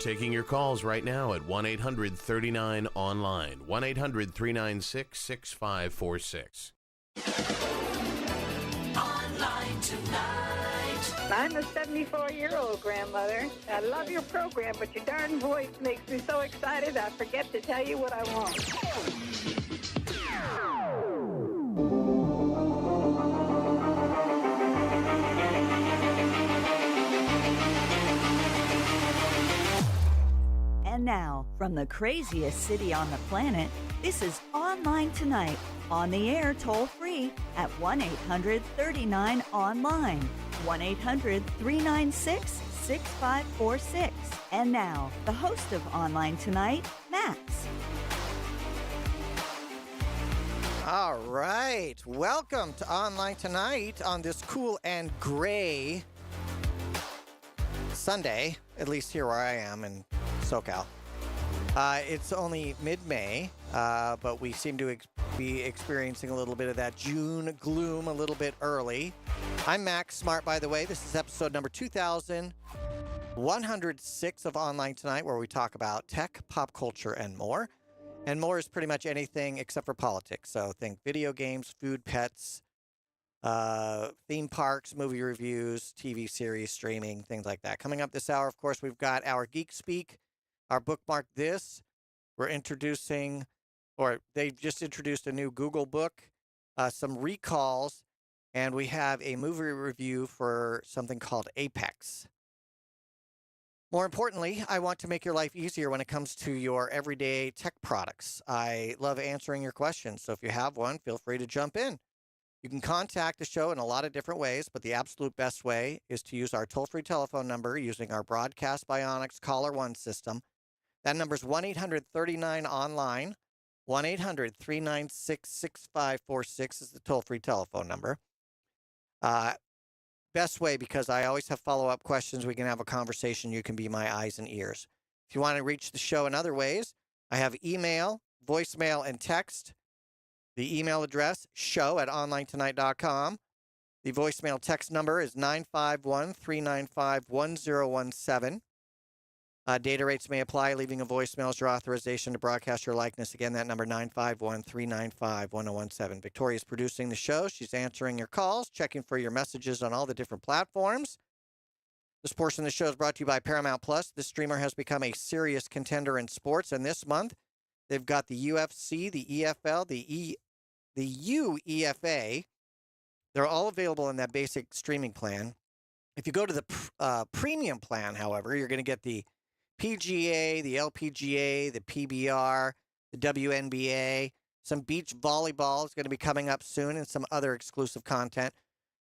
taking your calls right now at 1-800-39-ONLINE, 1-800-396-6546. Online Tonight. I'm a 74-year-old grandmother. I love your program, but your darn voice makes me so excited I forget to tell you what I want. And now, from the craziest city on the planet, this is Online Tonight, on the air toll-free at 1-800-39-ONLINE, 1-800-396-6546. And now, the host of Online Tonight, Max. All right. Welcome to Online Tonight on this cool and gray Sunday, at least here where I am in SoCal. It's only mid-May, but we seem to be experiencing a little bit of that June gloom a little bit early. I'm Max Smart, by the way. This is episode number 2106 of Online Tonight, where we talk about tech, pop culture, and more. And more is pretty much anything except for politics. So think video games, food, pets, theme parks, movie reviews, TV series, streaming, things like that. Coming up this hour, of course, we've got our Geek Speak, our Bookmark This. We're introducing, or they've just introduced a new Google book, some recalls, and we have a movie review for something called Apex. More importantly, I want to make your life easier when it comes to your everyday tech products. I love answering your questions, so if you have one, feel free to jump in. You can contact the show in a lot of different ways, but the absolute best way is to use our toll-free telephone number using our Broadcast Bionics Caller One system. That number is 1-800-39-ONLINE. 1-800-396-6546 is the toll-free telephone number. Best way, because I always have follow-up questions. We can have a conversation. You can be my eyes and ears. If you want to reach the show in other ways, I have email, voicemail, and text. The email address, show@onlinetonight.com. The voicemail text number is 951-395-1017. Data rates may apply. Leaving a voicemail is your authorization to broadcast your likeness. Again, that number, 951-395-1017. Victoria's producing the show. She's answering your calls, checking for your messages on all the different platforms. This portion of the show is brought to you by Paramount Plus. This streamer has become a serious contender in sports, and this month they've got the UFC, the EFL, the UEFA. They're all available in that basic streaming plan. If you go to the premium plan, however, you're going to get the PGA, the LPGA, the PBR, the WNBA, some beach volleyball is going to be coming up soon, and some other exclusive content.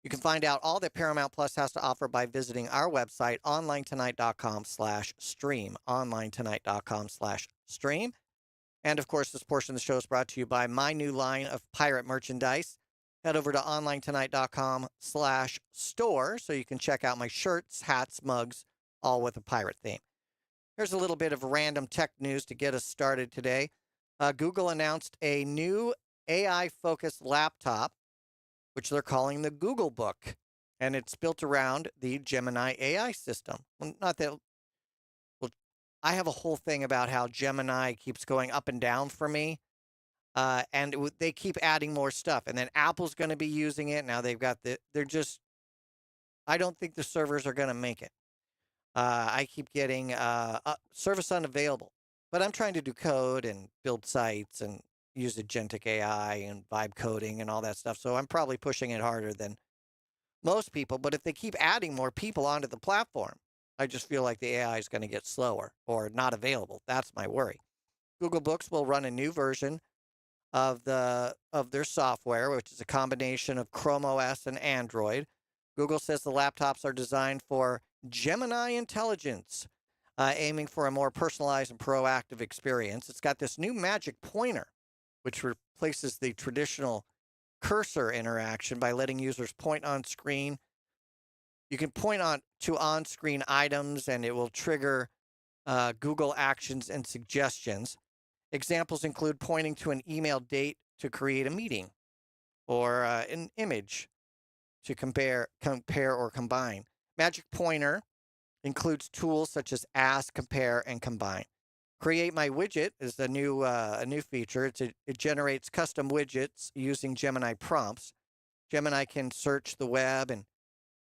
You can find out all that Paramount Plus has to offer by visiting our website, onlinetonight.com/stream, onlinetonight.com/stream. And, of course, this portion of the show is brought to you by my new line of pirate merchandise. Head over to onlinetonight.com/store so you can check out my shirts, hats, mugs, all with a pirate theme. Here's a little bit of random tech news to get us started today. Google announced a new AI-focused laptop, which they're calling the Google Book, and it's built around the Gemini AI system. Not that, well, I have a whole thing about how Gemini keeps going up and down for me, and they keep adding more stuff, and then Apple's going to be using it. Now they've got I don't think the servers are going to make it. I keep getting service unavailable, but I'm trying to do code and build sites and use agentic AI and vibe coding and all that stuff. So I'm probably pushing it harder than most people. But if they keep adding more people onto the platform, I just feel like the AI is going to get slower or not available. That's my worry. Google Books will run a new version of their software, which is a combination of Chrome OS and Android. Google says the laptops are designed for Gemini intelligence, aiming for a more personalized and proactive experience. It's got this new magic pointer, which replaces the traditional cursor interaction by letting users point on screen. You can point to on-screen items, and it will trigger Google actions and suggestions. Examples include pointing to an email date to create a meeting, or an image to compare or combine. Magic Pointer Includes tools such as Ask, Compare, and Combine. Create My Widget is a new feature. It generates custom widgets using Gemini prompts. Gemini can search the web and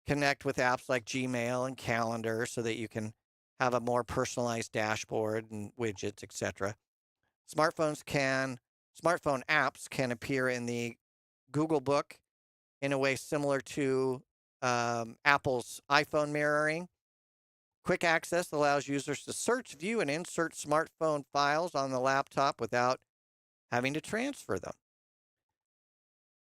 connect with apps like Gmail and Calendar so that you can have a more personalized dashboard and widgets, etc. Smartphone apps can appear in the Google Book in a way similar to Apple's iPhone mirroring. Quick access allows users to search, view, and insert smartphone files on the laptop without having to transfer them.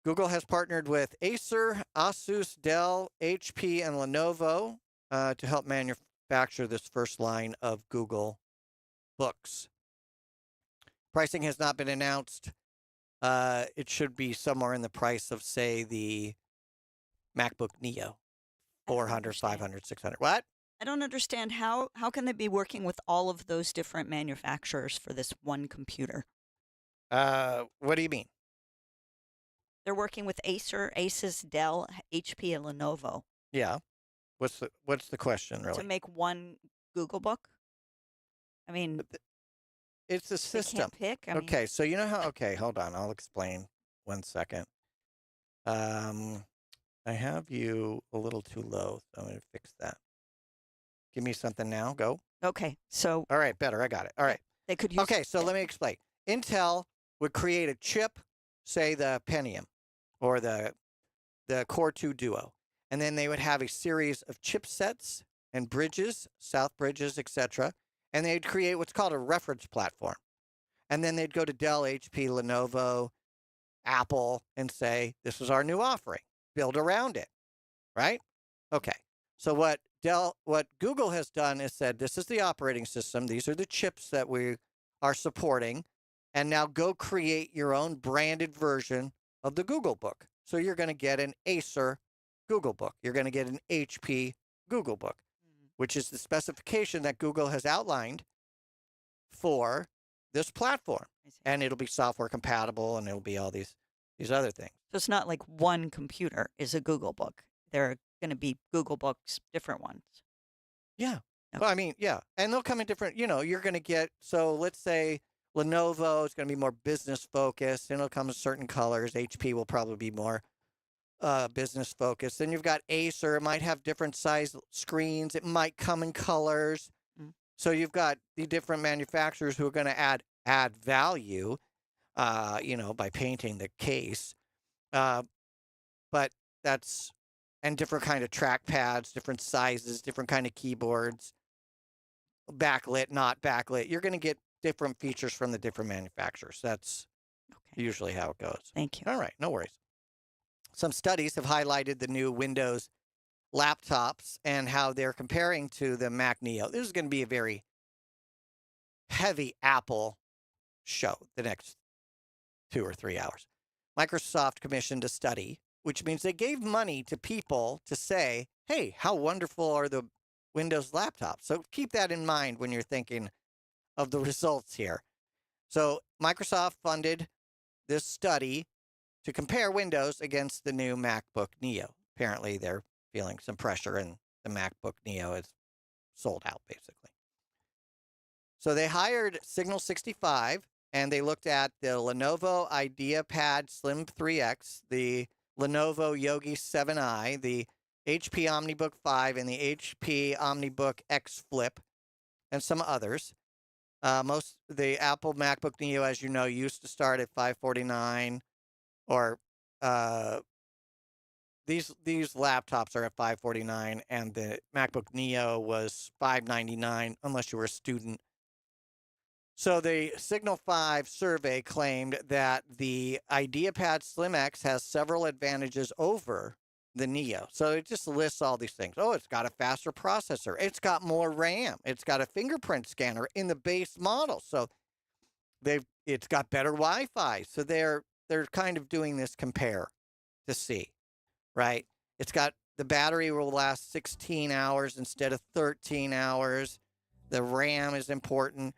Google has partnered with Acer, Asus, Dell, HP, and Lenovo to help manufacture this first line of Google Books. Pricing has not been announced. It should be somewhere in the price of, say, the MacBook Neo, 400, 500, 600. What? I don't understand how can they be working with all of those different manufacturers for this one computer? What do you mean? They're working with Acer, Asus, Dell, HP, and Lenovo Yeah. What's the question, to really? make one Google Book. I mean, It's a they system. can't pick. I mean, Okay, so you know how, okay, hold on. I'll explain 1 second. I have you a little too low, so I'm going to fix that. Give me something now. Go. okay, so All right, better. I got it. All right. they could use. Okay, so let me explain. Intel would create a chip, say the Pentium or the Core 2 Duo, and then they would have a series of chipsets and bridges, south bridges, etc., and they'd create what's called a reference platform. And then they'd go to Dell, HP, Lenovo, Apple, and say, this is our new offering. Build around it, right? Okay. So what Google has done is said, this is the operating system. These are the chips that we are supporting. And now go create your own branded version of the Google Book. So you're going to get an Acer Google Book. You're going to get an HP Google Book, which is the specification that Google has outlined for this platform. I see. And it'll be software compatible and it'll be all these other things. So it's not like one computer is a Google Book. There are going to be Google Books, different ones. Yeah. Okay. Well, I mean, yeah. And they'll come in different, you're going to get, so let's say Lenovo is going to be more business focused and it'll come in certain colors. HP will probably be more business focused. Then you've got Acer. It might have different size screens. It might come in colors. So you've got the different manufacturers who are going to add value, by painting the case. But that's, and different kind of trackpads, different sizes, different kind of keyboards, backlit, not backlit. You're going to get different features from the different manufacturers. That's usually how it goes. Thank you. All right, no worries. Some studies have highlighted the new Windows laptops and how they're comparing to the Mac Neo. This is going to be a very heavy Apple show the next 2 or 3 hours. Microsoft commissioned a study, which means they gave money to people to say, hey, how wonderful are the Windows laptops? So keep that in mind when you're thinking of the results here. So Microsoft funded this study to compare Windows against the new MacBook Neo. Apparently, they're feeling some pressure, and the MacBook Neo is sold out, basically. So they hired Signal 65, and they looked at the Lenovo IdeaPad Slim 3X, the Lenovo Yogi 7i, the HP OmniBook 5, and the HP OmniBook X Flip, and some others. The Apple MacBook Neo, as you know, used to start at $549, or these laptops are at $549, and the MacBook Neo was $599, unless you were a student. So the Signal 5 survey claimed that the IdeaPad Slim X has several advantages over the Neo. So it just lists all these things. Oh, it's got a faster processor. It's got more RAM. It's got a fingerprint scanner in the base model. So it's got better Wi-Fi. So they're kind of doing this compare to see, right? It's got the battery will last 16 hours instead of 13 hours. The RAM is important.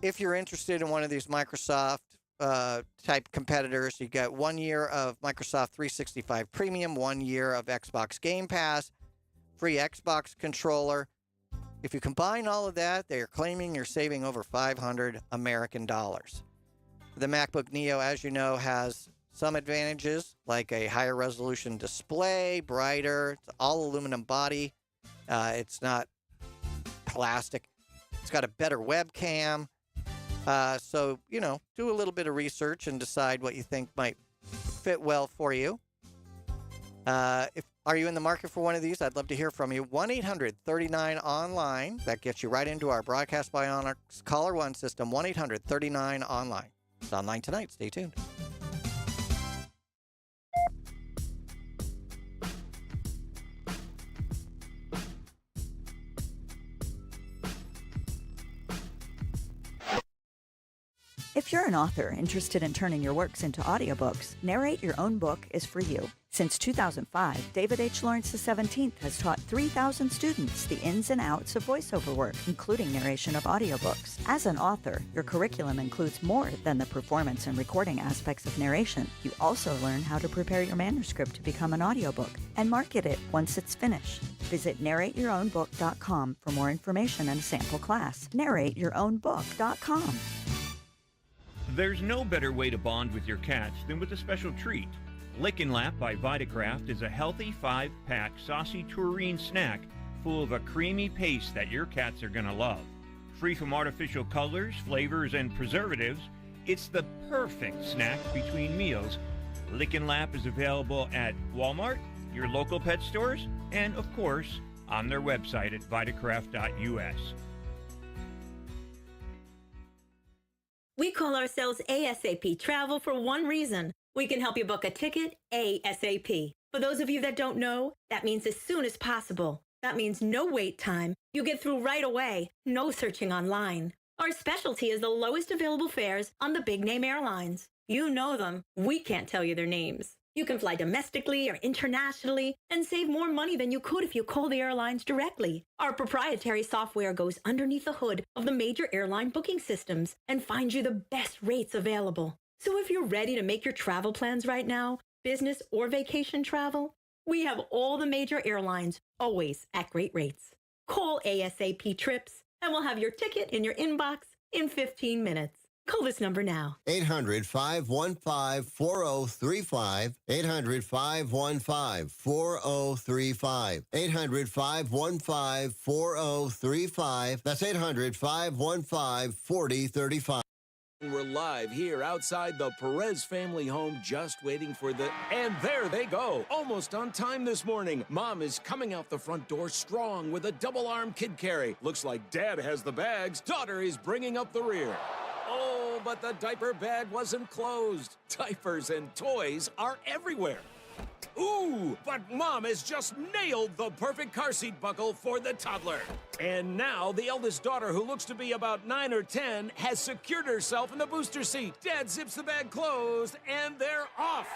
If you're interested in one of these Microsoft type competitors, you get 1 year of Microsoft 365 Premium, 1 year of Xbox Game Pass, free Xbox controller, If you combine all of that, they are claiming you're saving over $500 American dollars. The MacBook Neo, as you know, has some advantages like a higher resolution display, brighter, it's all aluminum body. It's not plastic. It's got a better webcam. So, do a little bit of research and decide what you think might fit well for you. Are you in the market for one of these? I'd love to hear from you. 1-800-39-ONLINE. That gets you right into our Broadcast Bionics Caller One system. 1-800-39-ONLINE. It's online tonight. Stay tuned. If you're an author interested in turning your works into audiobooks, Narrate Your Own Book is for you. Since 2005, David H. Lawrence XVII has taught 3,000 students the ins and outs of voiceover work, including narration of audiobooks. As an author, your curriculum includes more than the performance and recording aspects of narration. You also learn how to prepare your manuscript to become an audiobook and market it once it's finished. Visit narrateyourownbook.com for more information and a sample class. narrateyourownbook.com. There's no better way to bond with your cats than with a special treat. Lick and Lap by Vitacraft is a healthy 5-pack saucy tureen snack full of a creamy paste that your cats are going to love. Free from artificial colors, flavors, and preservatives, it's the perfect snack between meals. Lick and Lap is available at Walmart, your local pet stores, and, of course, on their website at vitacraft.us. We call ourselves ASAP Travel for one reason. We can help you book a ticket ASAP. For those of you that don't know, that means as soon as possible. That means no wait time. You get through right away. No searching online. Our specialty is the lowest available fares on the big name airlines. You know them. We can't tell you their names. You can fly domestically or internationally and save more money than you could if you call the airlines directly. Our proprietary software goes underneath the hood of the major airline booking systems and finds you the best rates available. So if you're ready to make your travel plans right now, business or vacation travel, we have all the major airlines, always at great rates. Call ASAP Trips and we'll have your ticket in your inbox in 15 minutes. Call this number now. 800-515-4035. 800-515-4035. 800-515-4035. That's 800-515-4035. We're live here outside the Perez family home, just waiting for the... And there they go, almost on time this morning. Mom is coming out the front door strong with a double-arm kid carry. Looks like Dad has the bags. Daughter is bringing up the rear. Oh, but the diaper bag wasn't closed. Diapers and toys are everywhere. Ooh, but Mom has just nailed the perfect car seat buckle for the toddler. And now the eldest daughter, who looks to be about 9 or 10, has secured herself in the booster seat. Dad zips the bag closed, and they're off.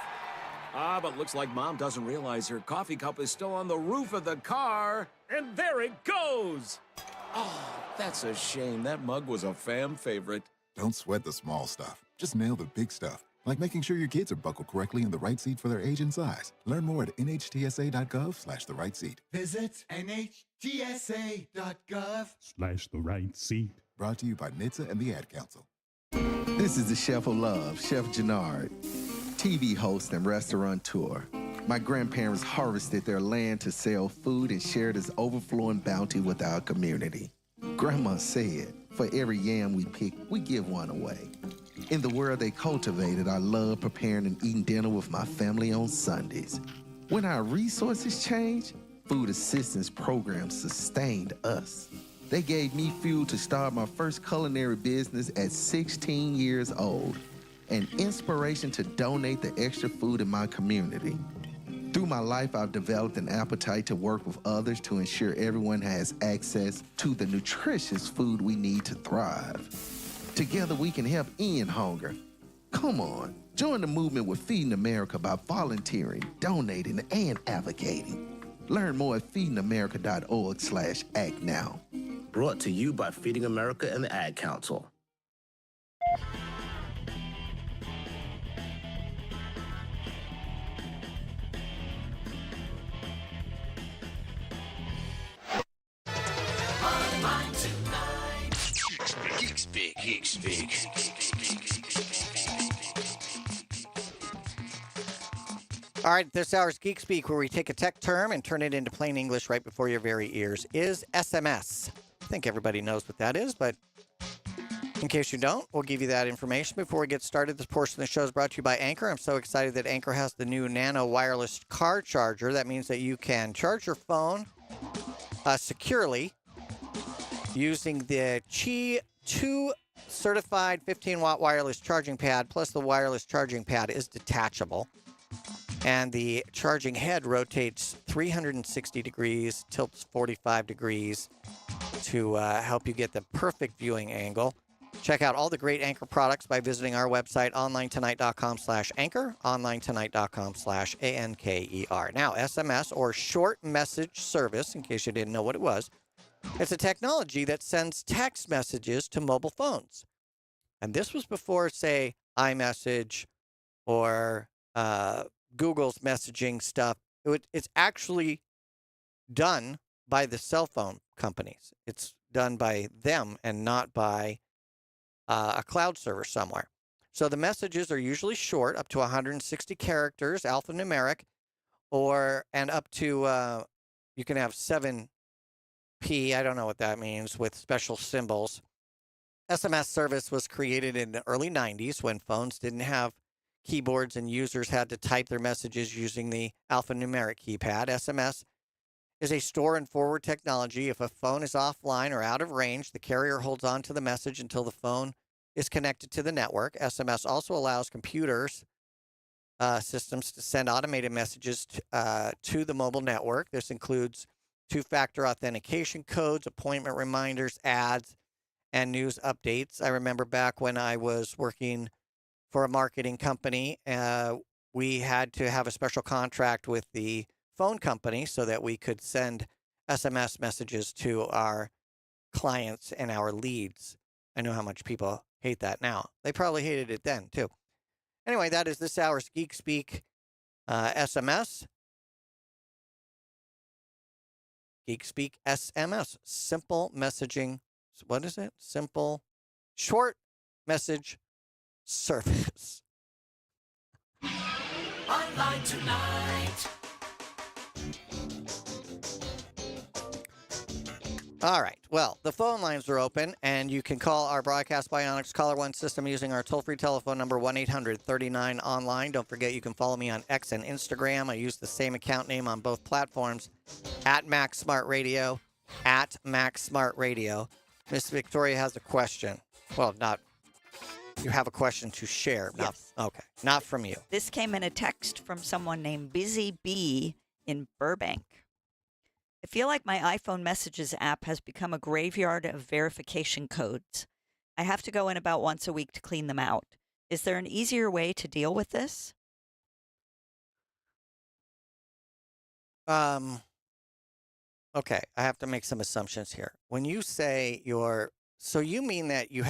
But looks like Mom doesn't realize her coffee cup is still on the roof of the car. And there it goes. Oh, that's a shame. That mug was a fam favorite. Don't sweat the small stuff. Just nail the big stuff, like making sure your kids are buckled correctly in the right seat for their age and size. Learn more at nhtsa.gov/the right seat. Visit nhtsa.gov/the right seat. Brought to you by NHTSA and the Ad Council. This is the Chef of Love, Chef Jannard, TV host and restaurateur. My grandparents harvested their land to sell food and share this overflowing bounty with our community. Grandma said, for every yam we pick, we give one away. In the world they cultivated, I love preparing and eating dinner with my family on Sundays. When our resources changed, food assistance programs sustained us. They gave me fuel to start my first culinary business at 16 years old, and inspiration to donate the extra food in my community. Through my life, I've developed an appetite to work with others to ensure everyone has access to the nutritious food we need to thrive. Together, we can help end hunger. Come on, join the movement with Feeding America by volunteering, donating, and advocating. Learn more at feedingamerica.org/act now. Brought to you by Feeding America and the Ad Council. Geek Speak. All right, this hour's Geek Speak, where we take a tech term and turn it into plain English right before your very ears, is SMS. I think everybody knows what that is, but in case you don't, we'll give you that information. Before we get started, this portion of the show is brought to you by Anchor. I'm so excited that Anchor has the new Nano wireless car charger. That means that you can charge your phone securely using the Qi 2 certified 15-watt wireless charging pad, plus the wireless charging pad is detachable. And the charging head rotates 360 degrees, tilts 45 degrees to help you get the perfect viewing angle. Check out all the great Anchor products by visiting our website, onlinetonight.com/anchor, onlinetonight.com/ANKER. Now, SMS, or short message service, in case you didn't know what it was, it's a technology that sends text messages to mobile phones. And this was before, say, iMessage or Google's messaging stuff. It's actually done by the cell phone companies. It's done by them and not by a cloud server somewhere. So the messages are usually short, up to 160 characters, alphanumeric, and up to, you can have 7P, I don't know what that means, with special symbols. SMS service was created in the early 90s when phones didn't have keyboards and users had to type their messages using the alphanumeric keypad. SMS is a store and forward technology. If a phone is offline or out of range, the carrier holds on to the message until the phone is connected to the network. SMS also allows computers systems to send automated messages to the mobile network. This includes two-factor authentication codes, appointment reminders, ads, and news updates. I remember back when I was working for a marketing company, we had to have a special contract with the phone company so that we could send SMS messages to our clients and our leads. I know how much people hate that now. They probably hated it then, too. Anyway, that is this hour's Geek Speak SMS. Geek Speak SMS. Simple messaging. What is it? Simple, short message service. Online tonight. All right. Well, the phone lines are open, and you can call our Broadcast Bionics Caller One system using our toll-free telephone number, 1-800-39-ONLINE. Don't forget, you can follow me on X and Instagram. I use the same account name on both platforms, at Max Smart Radio, at Max Smart Radio. Miss Victoria has a question. Well, not... You have a question to share. Yes. Okay. Not from you. This came in a text from someone named Busy Bee in Burbank. I feel like my iPhone Messages app has become a graveyard of verification codes. I have to go in about once a week to clean them out. Is there an easier way to deal with this? Okay. I have to make some assumptions here. When you say so you mean that you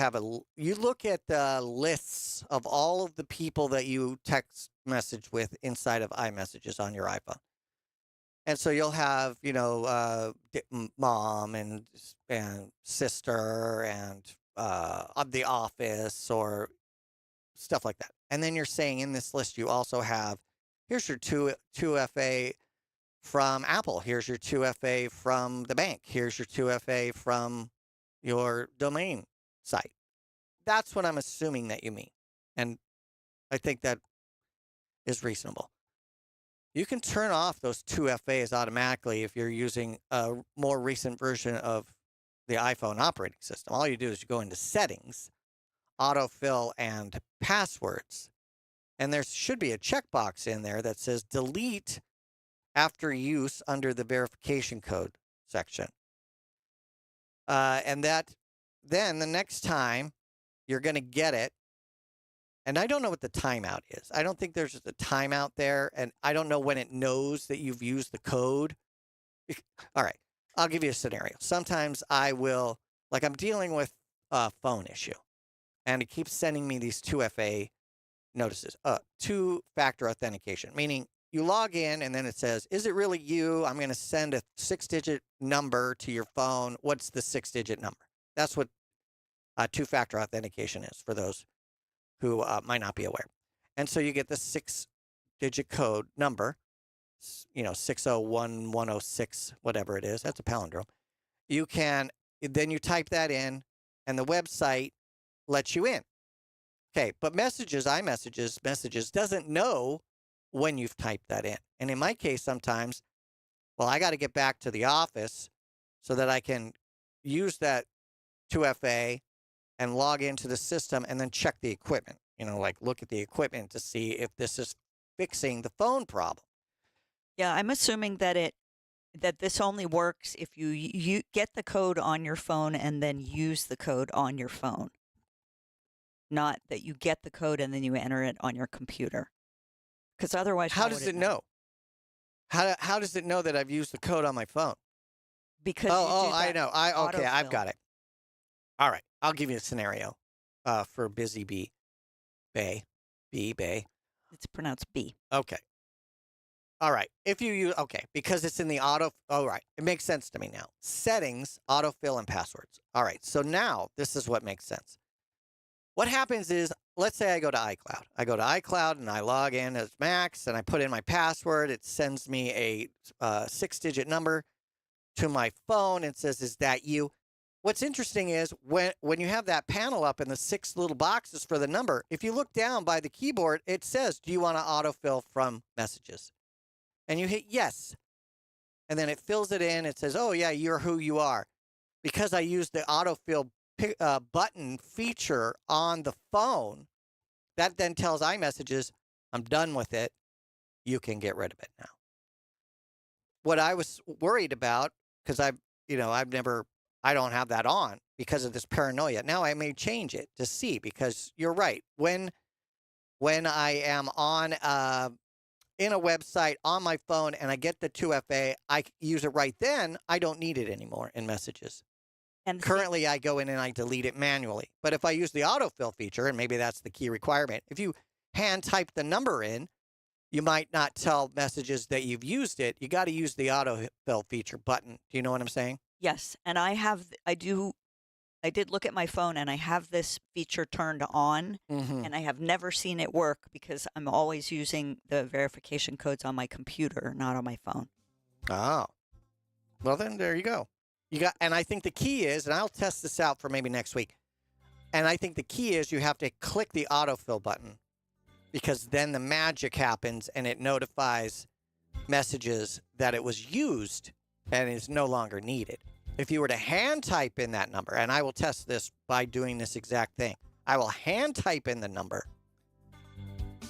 look at the lists of all of the people that you text message with inside of iMessages on your iPhone. And so you'll have, mom and sister and the office or stuff like that. And then you're saying in this list, you also have, here's your 2FA from Apple. Here's your 2FA from the bank. Here's your 2FA from your domain site. That's what I'm assuming that you mean. And I think that is reasonable. You can turn off those 2FAs automatically if you're using a more recent version of the iPhone operating system. All you do is you go into settings, autofill, and passwords. And there should be a checkbox in there that says delete after use under the verification code section. And that then the next time you're going to get it. And I don't know what the timeout is. I don't think there's just a timeout there. And I don't know when it knows that you've used the code. All right. I'll give you a scenario. Sometimes I will, like I'm dealing with a phone issue. And it keeps sending me these 2FA notices. Two-factor authentication, meaning you log in and then it says, is it really you? I'm going to send a 6-digit number to your phone. What's the 6-digit number? That's what two-factor authentication is, for those who might not be aware. And so you get the 6-digit code number, 601106, whatever it is. That's a palindrome. Then you type that in, and the website lets you in. Okay, but iMessages doesn't know when you've typed that in. And in my case, sometimes, I got to get back to the office so that I can use that 2FA and log into the system and then check the equipment. Look at the equipment to see if this is fixing the phone problem. Yeah, I'm assuming that this only works if you get the code on your phone and then use the code on your phone. Not that you get the code and then you enter it on your computer. Because otherwise, how does it know? How does it know that I've used the code on my phone? Because I know. I've got it. All right, I'll give you a scenario for Busy Bee. Bay. It's pronounced B. Okay. All right. If you use, because it's in the auto, all right. It makes sense to me now. Settings, autofill, and passwords. All right. So now this is what makes sense. What happens is, let's say I go to iCloud. I go to iCloud and I log in as Max and I put in my password. It sends me a 6-digit number to my phone and says, "Is that you?" What's interesting is when you have that panel up and the 6 little boxes for the number, if you look down by the keyboard, it says, "Do you want to autofill from messages?" And you hit yes. And then it fills it in. It says, "Oh, yeah, you're who you are." Because I used the autofill button feature on the phone, that then tells iMessages, "I'm done with it. You can get rid of it now." What I was worried about, because I don't have that on because of this paranoia. Now I may change it to see, because you're right. When I am on in a website on my phone and I get the 2FA, I use it right then. I don't need it anymore in messages. And currently I go in and I delete it manually. But if I use the autofill feature, and maybe that's the key requirement, if you hand type the number in, you might not tell messages that you've used it. You got to use the autofill feature button. Do you know what I'm saying? Yes, and I did look at my phone and I have this feature turned on, and I have never seen it work because I'm always using the verification codes on my computer, not on my phone. Oh, well then there you go. And I think the key is, and I'll test this out for maybe next week. And I think the key is you have to click the autofill button, because then the magic happens and it notifies messages that it was used and is no longer needed. If you were to hand type in that number, and I will test this by doing this exact thing, I will hand type in the number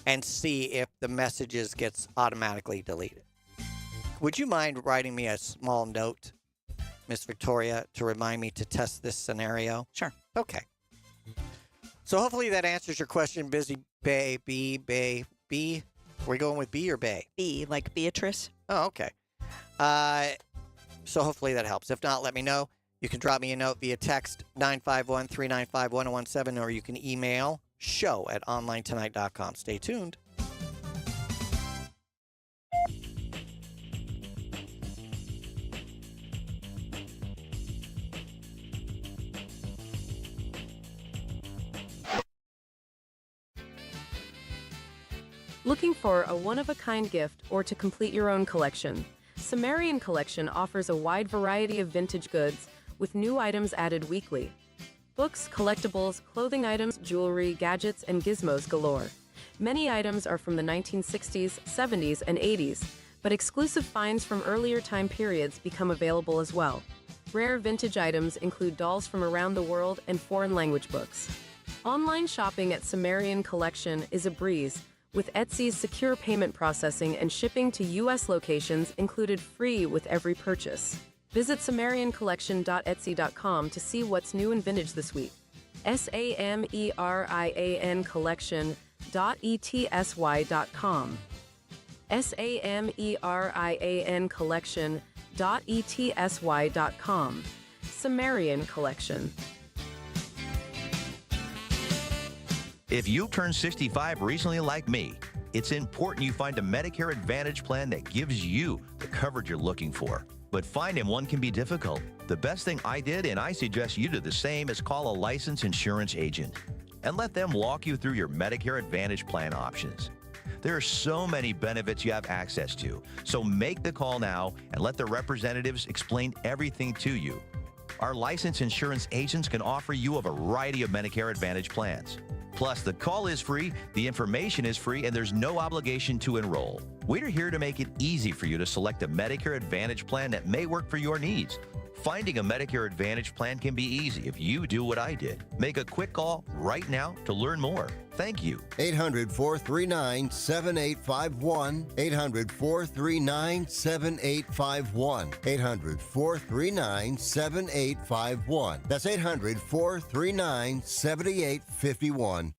and see if the messages gets automatically deleted. Would you mind writing me a small note, Miss Victoria, to remind me to test this scenario? Sure. Okay. So hopefully that answers your question, Busy Bay, B. Are we going with B or Bay? B, like Beatrice. Oh, okay. So hopefully that helps. If not, let me know. You can drop me a note via text 951-395-1017, or you can email show@onlinetonight.com. Stay tuned. Looking for a one-of-a-kind gift or to complete your own collection? Sumerian Collection offers a wide variety of vintage goods with new items added weekly. Books, collectibles, clothing items, jewelry, gadgets, and gizmos galore. Many items are from the 1960s, 70s, and 80s, but exclusive finds from earlier time periods become available as well. Rare vintage items include dolls from around the world and foreign language books. Online shopping at Sumerian Collection is a breeze, with Etsy's secure payment processing and shipping to U.S. locations included free with every purchase. Visit SumerianCollection.etsy.com to see what's new and vintage this week. SAMERIAN Collection.ETSY.com. SAMERIAN Collection.ETSY.com. Sumerian Collection. If you turned 65 recently like me, it's important you find a Medicare Advantage plan that gives you the coverage you're looking for. But finding one can be difficult. The best thing I did, and I suggest you do the same, is call a licensed insurance agent and let them walk you through your Medicare Advantage plan options. There are so many benefits you have access to, so make the call now and let the representatives explain everything to you. Our licensed insurance agents can offer you a variety of Medicare Advantage plans. Plus, the call is free, the information is free, and there's no obligation to enroll. We're here to make it easy for you to select a Medicare Advantage plan that may work for your needs. Finding a Medicare Advantage plan can be easy if you do what I did. Make a quick call right now to learn more. Thank you. 800-439-7851. 800-439-7851. 800-439-7851. That's 800-439-7851.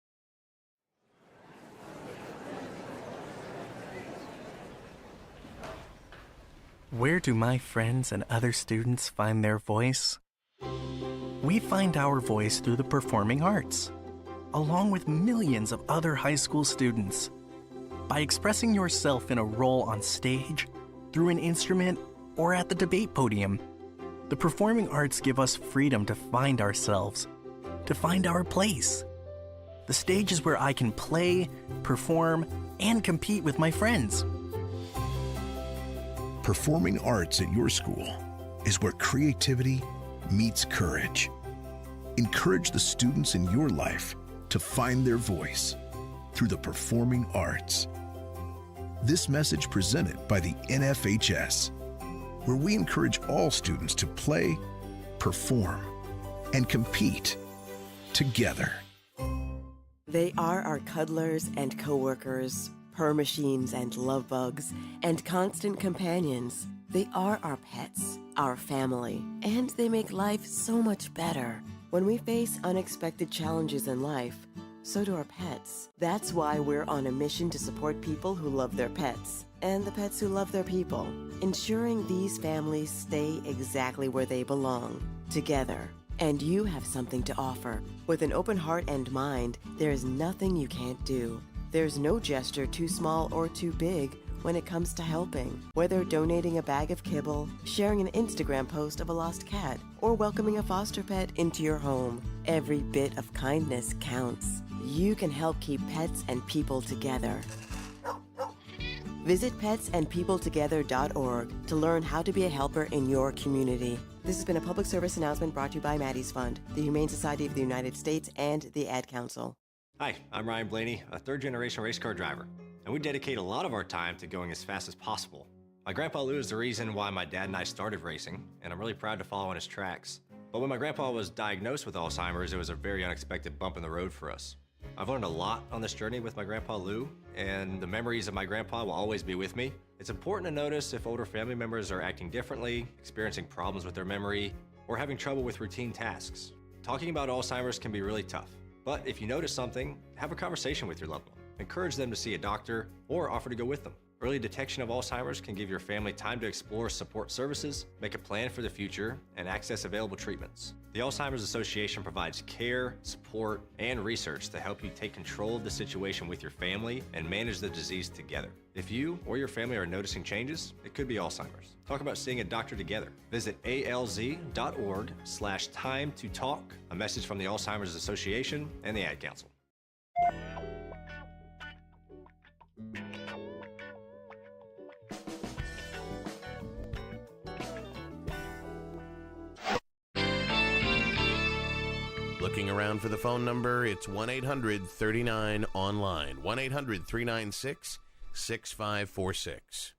Where do my friends and other students find their voice? We find our voice through the performing arts, along with millions of other high school students. By expressing yourself in a role on stage, through an instrument, or at the debate podium, the performing arts give us freedom to find ourselves, to find our place. The stage is where I can play, perform, and compete with my friends. Performing arts at your school is where creativity meets courage. Encourage the students in your life to find their voice through the performing arts. This message presented by the NFHS, where we encourage all students to play, perform, and compete together. They are our cuddlers and coworkers, purr machines and love bugs, and constant companions. They are our pets, our family, and they make life so much better. When we face unexpected challenges in life, so do our pets. That's why we're on a mission to support people who love their pets and the pets who love their people, ensuring these families stay exactly where they belong, together. And you have something to offer. With an open heart and mind, there is nothing you can't do. There's no gesture too small or too big when it comes to helping. Whether donating a bag of kibble, sharing an Instagram post of a lost cat, or welcoming a foster pet into your home, every bit of kindness counts. You can help keep pets and people together. Visit petsandpeopletogether.org to learn how to be a helper in your community. This has been a public service announcement brought to you by Maddie's Fund, the Humane Society of the United States, and the Ad Council. Hi, I'm Ryan Blaney, a third-generation race car driver, and we dedicate a lot of our time to going as fast as possible. My grandpa Lou is the reason why my dad and I started racing, and I'm really proud to follow in his tracks. But when my grandpa was diagnosed with Alzheimer's, it was a very unexpected bump in the road for us. I've learned a lot on this journey with my grandpa Lou, and the memories of my grandpa will always be with me. It's important to notice if older family members are acting differently, experiencing problems with their memory, or having trouble with routine tasks. Talking about Alzheimer's can be really tough. But if you notice something, have a conversation with your loved one. Encourage them to see a doctor or offer to go with them. Early detection of Alzheimer's can give your family time to explore support services, make a plan for the future, and access available treatments. The Alzheimer's Association provides care, support, and research to help you take control of the situation with your family and manage the disease together. If you or your family are noticing changes, it could be Alzheimer's. Talk about seeing a doctor together. Visit alz.org/time to talk. A message from the Alzheimer's Association and the Ad Council. Looking around for the phone number, it's 1-800-39-ONLINE. 1-800-396-6546.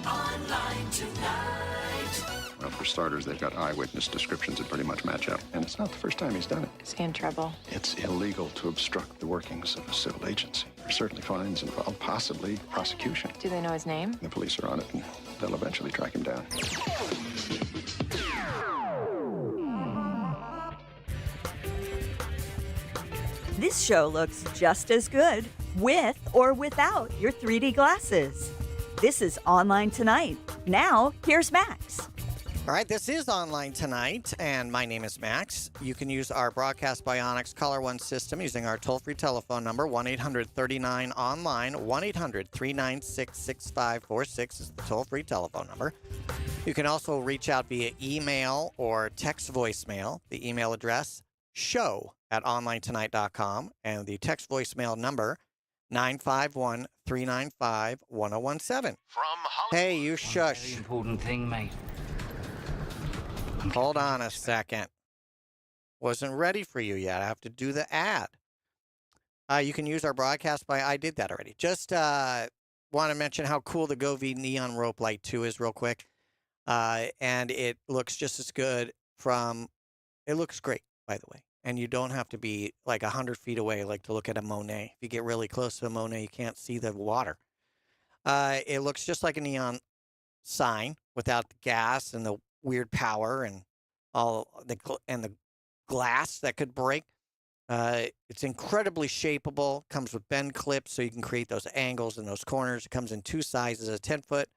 Online tonight. Well, for starters, they've got eyewitness descriptions that pretty much match up. And it's not the first time he's done it. Is he in trouble? It's illegal to obstruct the workings of a civil agency. There's certainly fines involved, possibly prosecution. Do they know his name? The police are on it, and they'll eventually track him down. This show looks just as good with or without your 3D glasses. This is Online Tonight. Now, here's Max. All right, this is Online Tonight, and my name is Max. You can use our Broadcast Bionics Caller One system using our toll-free telephone number, 1-800-39-ONLINE. 1-800-396-6546 is the toll-free telephone number. You can also reach out via email or text voicemail. The email address, show@onlinetonight.com, and the text voicemail number, 951-395-1017. Hey, you shush. Very important thing, mate. Hold on a second. Wasn't ready for you yet. I have to do the ad. You can use our broadcast by... I did that already. Just want to mention how cool the Govee Neon Rope Light 2 is real quick. And it looks just as good from... It looks great, by the way. And you don't have to be like 100 feet away like to look at a Monet. If you get really close to a Monet, you can't see the water. It looks just like a neon sign without the gas and the weird power and all the glass that could break. It's incredibly shapeable. Comes with bend clips so you can create those angles and those corners. It comes in two sizes, a 10-foot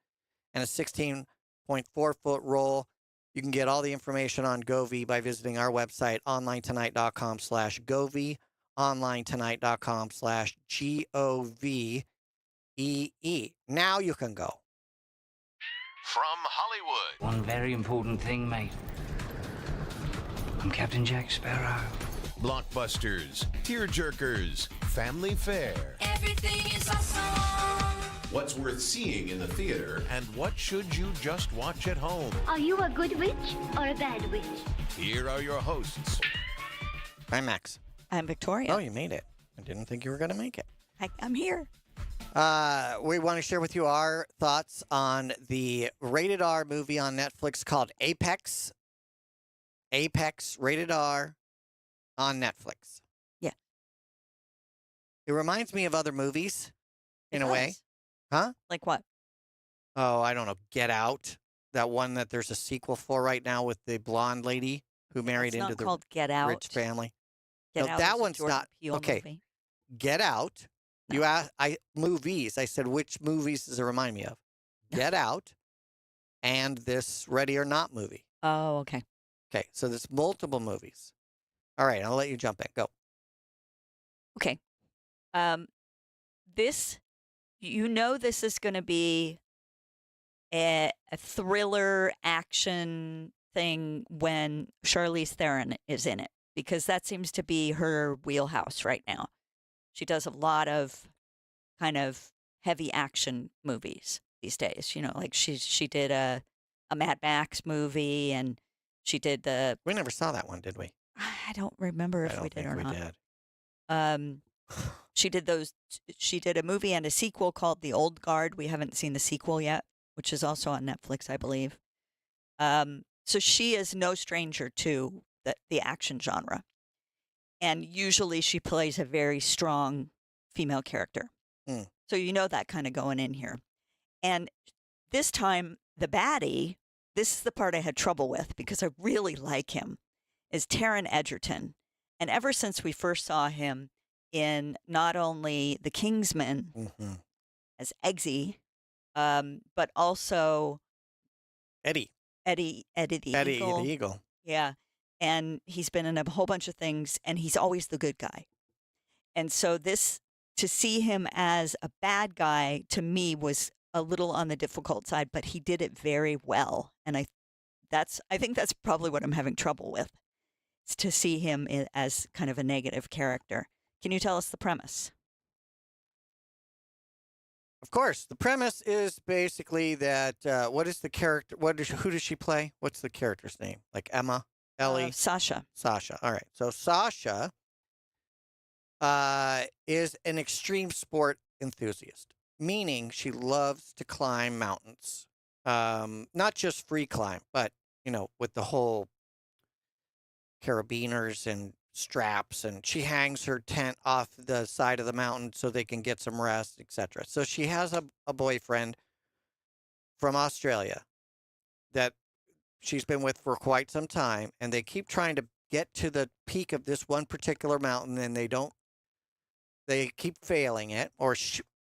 and a 16.4-foot roll. You can get all the information on Govee by visiting our website, onlinetonight.com/Govee, onlinetonight.com/GOVEE. Now you can go. From Hollywood. One very important thing, mate. I'm Captain Jack Sparrow. Blockbusters, tearjerkers, family fare. Everything is awesome. What's worth seeing in the theater, and what should you just watch at home? Are you a good witch or a bad witch? Here are your hosts. I'm Max. I'm Victoria. Oh, you made it. I didn't think you were going to make it. I'm here. We want to share with you our thoughts on the rated R movie on Netflix called Apex. Apex, rated R, on Netflix. Yeah. It reminds me of other movies in a way. Huh? Like what? Oh, I don't know. Get Out. That one that there's a sequel for right now with the blonde lady who married It's into not the called Get Out. rich family. Get No, Out that is a one's Jordan not. Peele Okay. movie. Get Out. You asked, movies. I said, which movies does it remind me of? Get Out and this Ready or Not movie. Oh, okay. Okay, so there's multiple movies. All right, I'll let you jump in. Go. Okay. This, this is going to be a thriller action thing when Charlize Theron is in it, because that seems to be her wheelhouse right now. She does a lot of kind of heavy action movies these days. Like she did a Mad Max movie, and she did the... We never saw that one, did we? I don't remember if we did or not. Did. She did those. She did a movie and a sequel called The Old Guard. We haven't seen the sequel yet, which is also on Netflix, I believe. So she is no stranger to the action genre. And usually she plays a very strong female character. Mm. So that kind of going in here. And this time, the baddie, this is the part I had trouble with because I really like him, is Taron Egerton. And ever since we first saw him in not only The Kingsman as Eggsy, but also Eddie the Eagle. Yeah. And he's been in a whole bunch of things, and he's always the good guy. And so to see him as a bad guy, to me, was a little on the difficult side, but he did it very well. And I think that's probably what I'm having trouble with, is to see him as kind of a negative character. Can you tell us the premise? Of course. The premise is basically that, what is the character? Who does she play? What's the character's name? Like Emma? Ellie? Sasha. Sasha. All right. So Sasha is an extreme sport enthusiast, meaning she loves to climb mountains. Not just free climb, but, with the whole carabiners and straps, and she hangs her tent off the side of the mountain so they can get some rest, etc. So she has a boyfriend from Australia that she's been with for quite some time, and they keep trying to get to the peak of this one particular mountain, and they keep failing it, or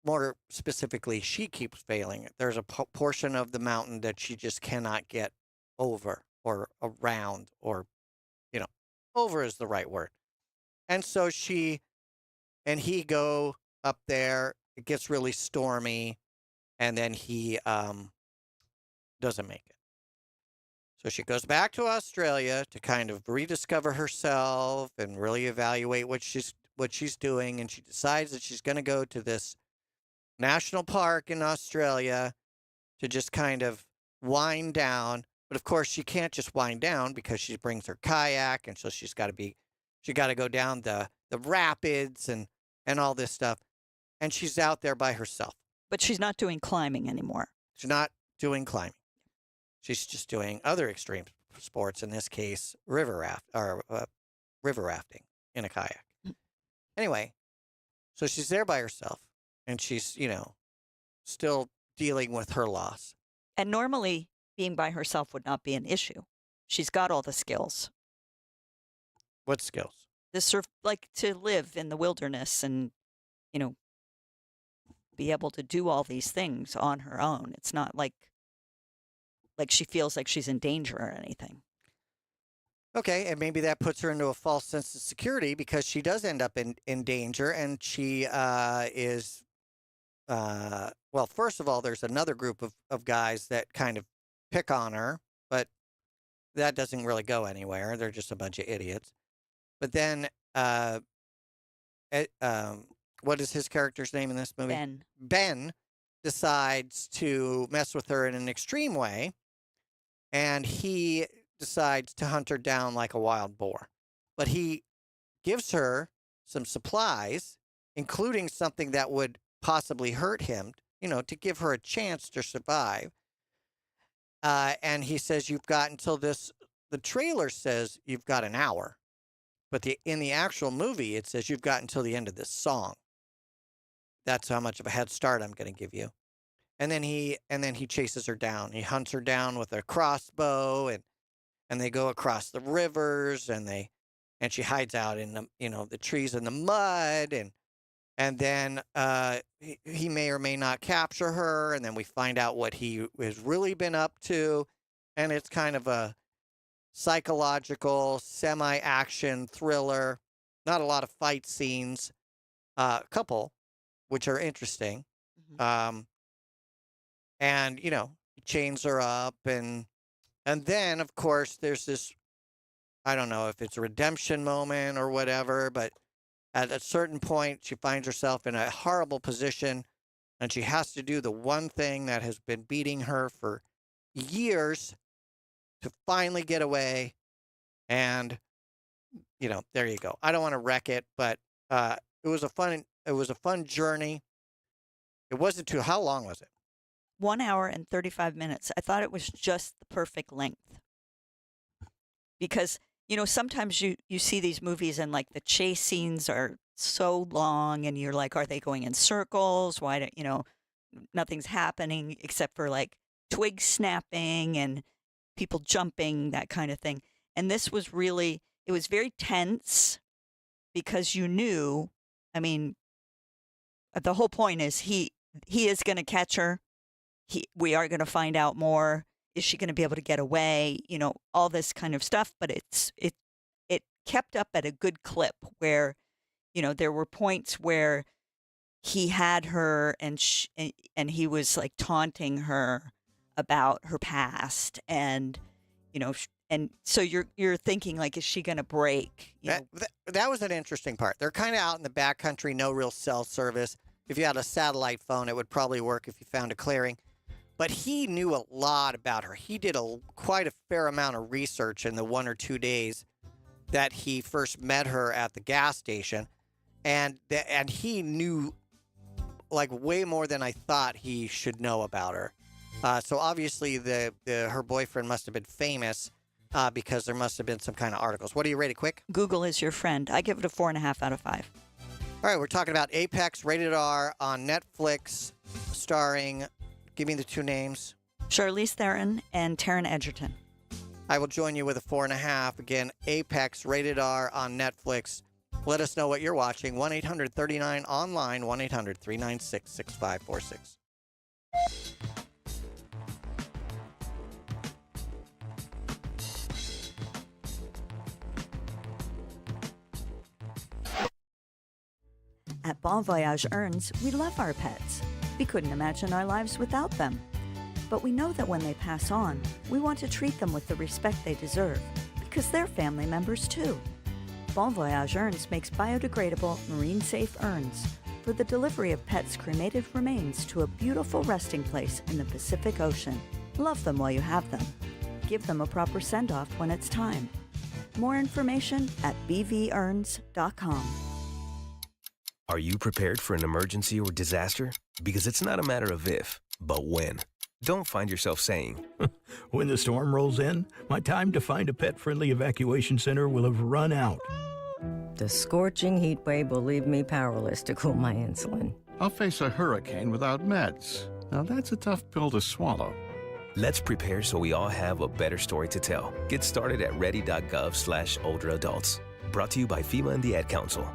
more specifically, she keeps failing it. There's a portion of the mountain that she just cannot get over or around, or, over is the right word. And so she and he go up there. It gets really stormy, and then he doesn't make it. So she goes back to Australia to kind of rediscover herself and really evaluate what she's doing. And she decides that she's going to go to this national park in Australia to just kind of wind down. But of course, she can't just wind down because she brings her kayak, and so she got to go down the rapids and all this stuff. And she's out there by herself. But she's not doing climbing anymore. She's not doing climbing. She's just doing other extreme sports, in this case, river rafting in a kayak. Anyway, so she's there by herself, and she's, still dealing with her loss. And normally, being by herself would not be an issue. She's got all the skills. What skills? Like to live in the wilderness and, be able to do all these things on her own. It's not like she feels like she's in danger or anything. Okay, and maybe that puts her into a false sense of security because she does end up in danger, and she is, well, first of all, there's another group of guys that kind of pick on her, but that doesn't really go anywhere. They're just a bunch of idiots. But then, what is his character's name in this movie? Ben. Ben decides to mess with her in an extreme way, and he decides to hunt her down like a wild boar. But he gives her some supplies, including something that would possibly hurt him, to give her a chance to survive. And he says, you've got until the trailer says you've got an hour. But in the actual movie, it says you've got until the end of this song. That's how much of a head start I'm going to give you. And then he chases her down. He hunts her down with a crossbow, and they go across the rivers, and she hides out in the trees in the mud, and then he may or may not capture her, and then we find out what he has really been up to, and it's kind of a psychological semi-action thriller. Not a lot of fight scenes, a couple, which are interesting. And he chains her up, and then of course there's this, I don't know if it's a redemption moment or whatever, but at a certain point she finds herself in a horrible position, and she has to do the one thing that has been beating her for years to finally get away. And there you go. I don't want to wreck it, but it was a fun journey. It wasn't too, how long was it? 1 hour and 35 minutes. I thought it was just the perfect length. Because, sometimes you see these movies and like the chase scenes are so long and you're like, are they going in circles? Why don't, nothing's happening except for like twigs snapping and people jumping, that kind of thing. And this was it was very tense because you knew, the whole point is he is going to catch her. We are going to find out more. Is she going to be able to get away? All this kind of stuff. But it kept up at a good clip where, there were points where he had her and he was like taunting her about her past, and and so you're thinking like, is she going to break? That was an interesting part. They're kind of out in the backcountry, no real cell service. If you had a satellite phone, it would probably work if you found a clearing. But he knew a lot about her. He did quite a fair amount of research in the 1 or 2 days that he first met her at the gas station, and he knew like way more than I thought he should know about her. So obviously her boyfriend must have been famous because there must have been some kind of articles. What are you rated, quick? Google is your friend. I give it a 4.5 out of 5. All right, we're talking about Apex, rated R, on Netflix, starring, give me the two names. Charlize Theron and Taron Egerton. I will join you with a 4.5. Again, Apex, rated R, on Netflix. Let us know what you're watching. 1-800-39 online, 1-800-396-6546. At Bon Voyage Earns, we love our pets. We couldn't imagine our lives without them. But we know that when they pass on, we want to treat them with the respect they deserve, because they're family members too. Bon Voyage Urns makes biodegradable, marine-safe urns for the delivery of pets' cremated remains to a beautiful resting place in the Pacific Ocean. Love them while you have them. Give them a proper send-off when it's time. More information at bvurns.com. Are you prepared for an emergency or disaster? Because it's not a matter of if, but when. Don't find yourself saying, when the storm rolls in, my time to find a pet-friendly evacuation center will have run out. The scorching heat wave will leave me powerless to cool my insulin. I'll face a hurricane without meds. Now that's a tough pill to swallow. Let's prepare so we all have a better story to tell. Get started at ready.gov/older-adults. Brought to you by FEMA and the Ad Council.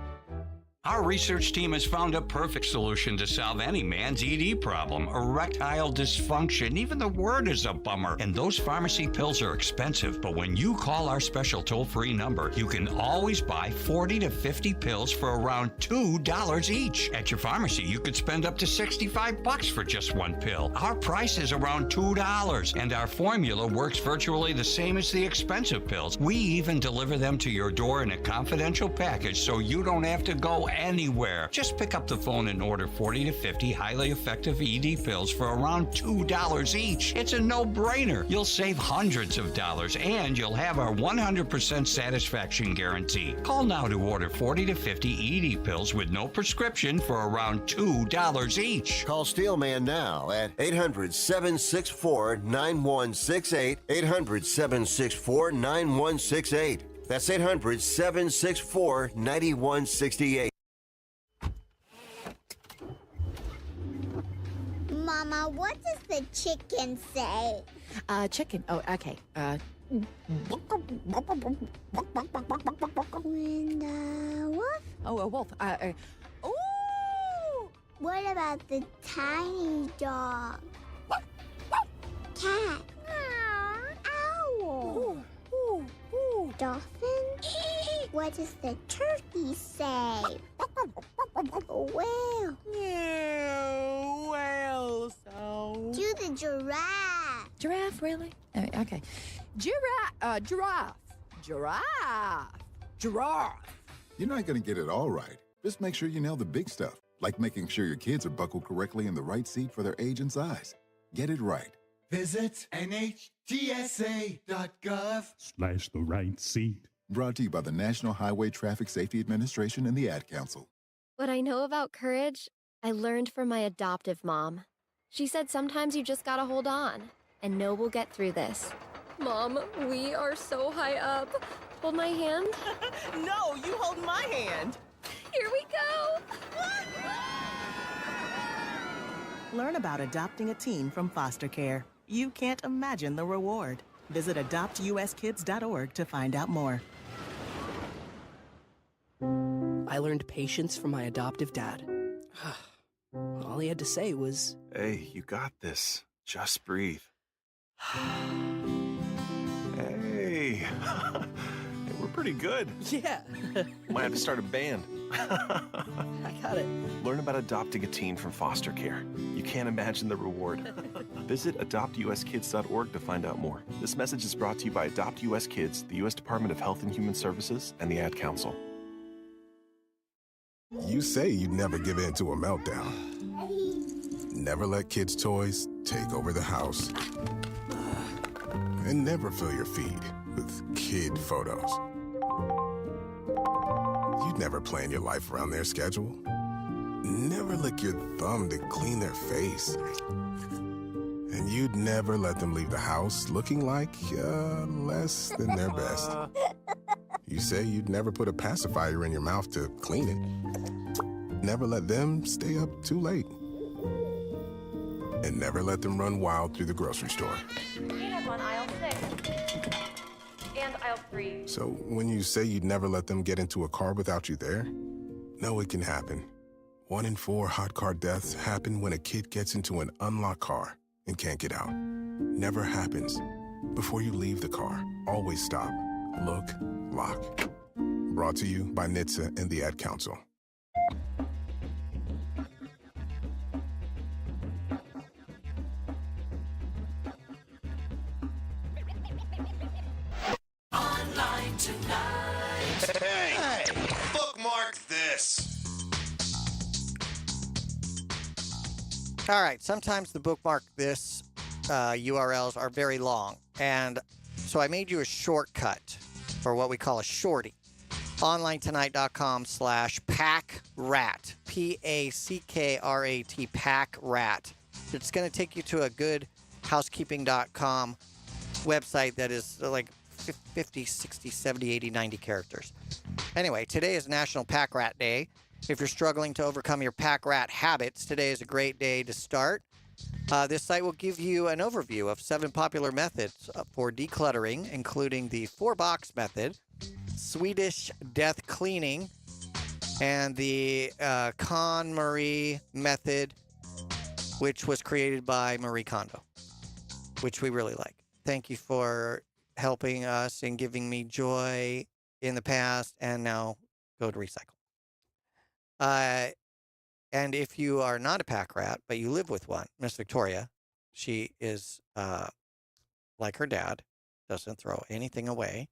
Our research team has found a perfect solution to solve any man's ED problem, erectile dysfunction. Even the word is a bummer. And those pharmacy pills are expensive. But when you call our special toll-free number, you can always buy 40 to 50 pills for around $2 each. At your pharmacy, you could spend up to $65 for just one pill. Our price is around $2, and our formula works virtually the same as the expensive pills. We even deliver them to your door in a confidential package so you don't have to go anywhere. Just pick up the phone and order 40 to 50 highly effective ED pills for around $2 each. It's a no-brainer. You'll save hundreds of dollars, and you'll have our 100% satisfaction guarantee. Call now to order 40 to 50 ED pills with no prescription for around $2 each. Call Steelman now at 800-764-9168. 800-764-9168. That's 800-764-9168. Mama, what does the chicken say? Chicken. Oh, okay. When the wolf? Oh, a wolf. Ooh! What about the tiny dog? Cat? Owl? Dolphin? What does the turkey say? Whale? Whale sound. Do the giraffe. Giraffe, really? Okay. Giraffe. Giraffe. You're not going to get it all right. Just make sure you nail the big stuff, like making sure your kids are buckled correctly in the right seat for their age and size. Get it right. Visit NHTSA.gov/the right seat. Brought to you by the National Highway Traffic Safety Administration and the Ad Council. What I know about courage, I learned from my adoptive mom. She said sometimes you just gotta hold on and know we'll get through this. Mom, we are so high up. Hold my hand. No, you hold my hand. Here we go. Learn about adopting a teen from foster care. You can't imagine the reward. Visit adoptuskids.org to find out more. I learned patience from my adoptive dad. All he had to say was, "Hey, you got this. Just breathe." Hey. We're pretty good. Yeah. Might have to start a band. I got it. Learn about adopting a teen from foster care. You can't imagine the reward. Visit adoptuskids.org to find out more. This message is brought to you by Adopt US Kids, the U.S. Department of Health and Human Services, and the Ad Council. You say you'd never give in to a meltdown. Never let kids' toys take over the house. And never fill your feed with kid photos. You'd never plan your life around their schedule. Never lick your thumb to clean their face. And you'd never let them leave the house looking like less than their best. You say you'd never put a pacifier in your mouth to clean it. Never let them stay up too late. And never let them run wild through the grocery store. Peanut on aisle 6. And aisle 3. So when you say you'd never let them get into a car without you there, no, it can happen. 1 in 4 hot car deaths happen when a kid gets into an unlocked car and can't get out. Never happens. Before you leave the car, always stop, look, lock. Brought to you by NHTSA and the Ad Council. Hey, bookmark this. All right. Sometimes the bookmark this URLs are very long. And so I made you a shortcut for what we call a shorty. OnlineTonight.com/packrat. PACKRAT. Packrat. It's going to take you to a good housekeeping.com website that is like 50, 60, 70, 80, 90 characters. Anyway, today is National Pack Rat Day. If you're struggling to overcome your pack rat habits, today is a great day to start. This site will give you an overview of 7 popular methods for decluttering, including the 4-box method, Swedish death cleaning, and the KonMari method, which was created by Marie Kondo, which we really like. Thank you for helping us and giving me joy in the past, and now go to recycle. And if you are not a pack rat, but you live with one, Miss Victoria, she is like her dad, doesn't throw anything away.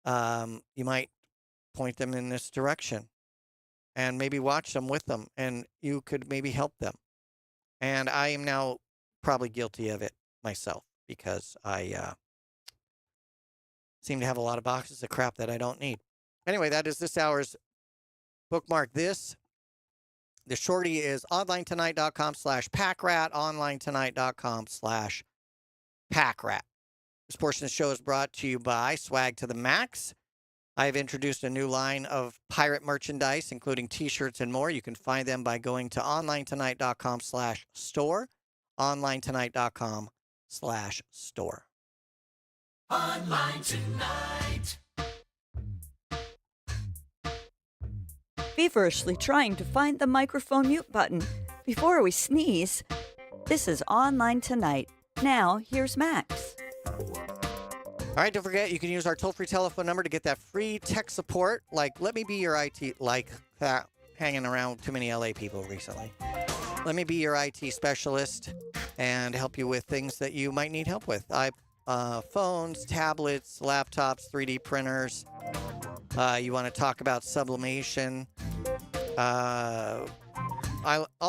You might point them in this direction and maybe watch them with them, and you could maybe help them. And I am now probably guilty of it myself because I seem to have a lot of boxes of crap that I don't need. Anyway, that is this hour's bookmark this. The shorty is OnlineTonight.com/packrat, OnlineTonight.com/packrat. This portion of the show is brought to you by Swag to the Max. I have introduced a new line of pirate merchandise, including t-shirts and more. You can find them by going to OnlineTonight.com/store, OnlineTonight.com/store. Online Tonight. Feverishly trying to find the microphone mute button before we sneeze. This is Online Tonight. Now, here's Max. All right, don't forget, you can use our toll-free telephone number to get that free tech support. Like, let me be your IT, like that, hanging around too many LA people recently. Let me be your IT specialist and help you with things that you might need help with. Phones, tablets, laptops, 3D printers. You want to talk about sublimation, all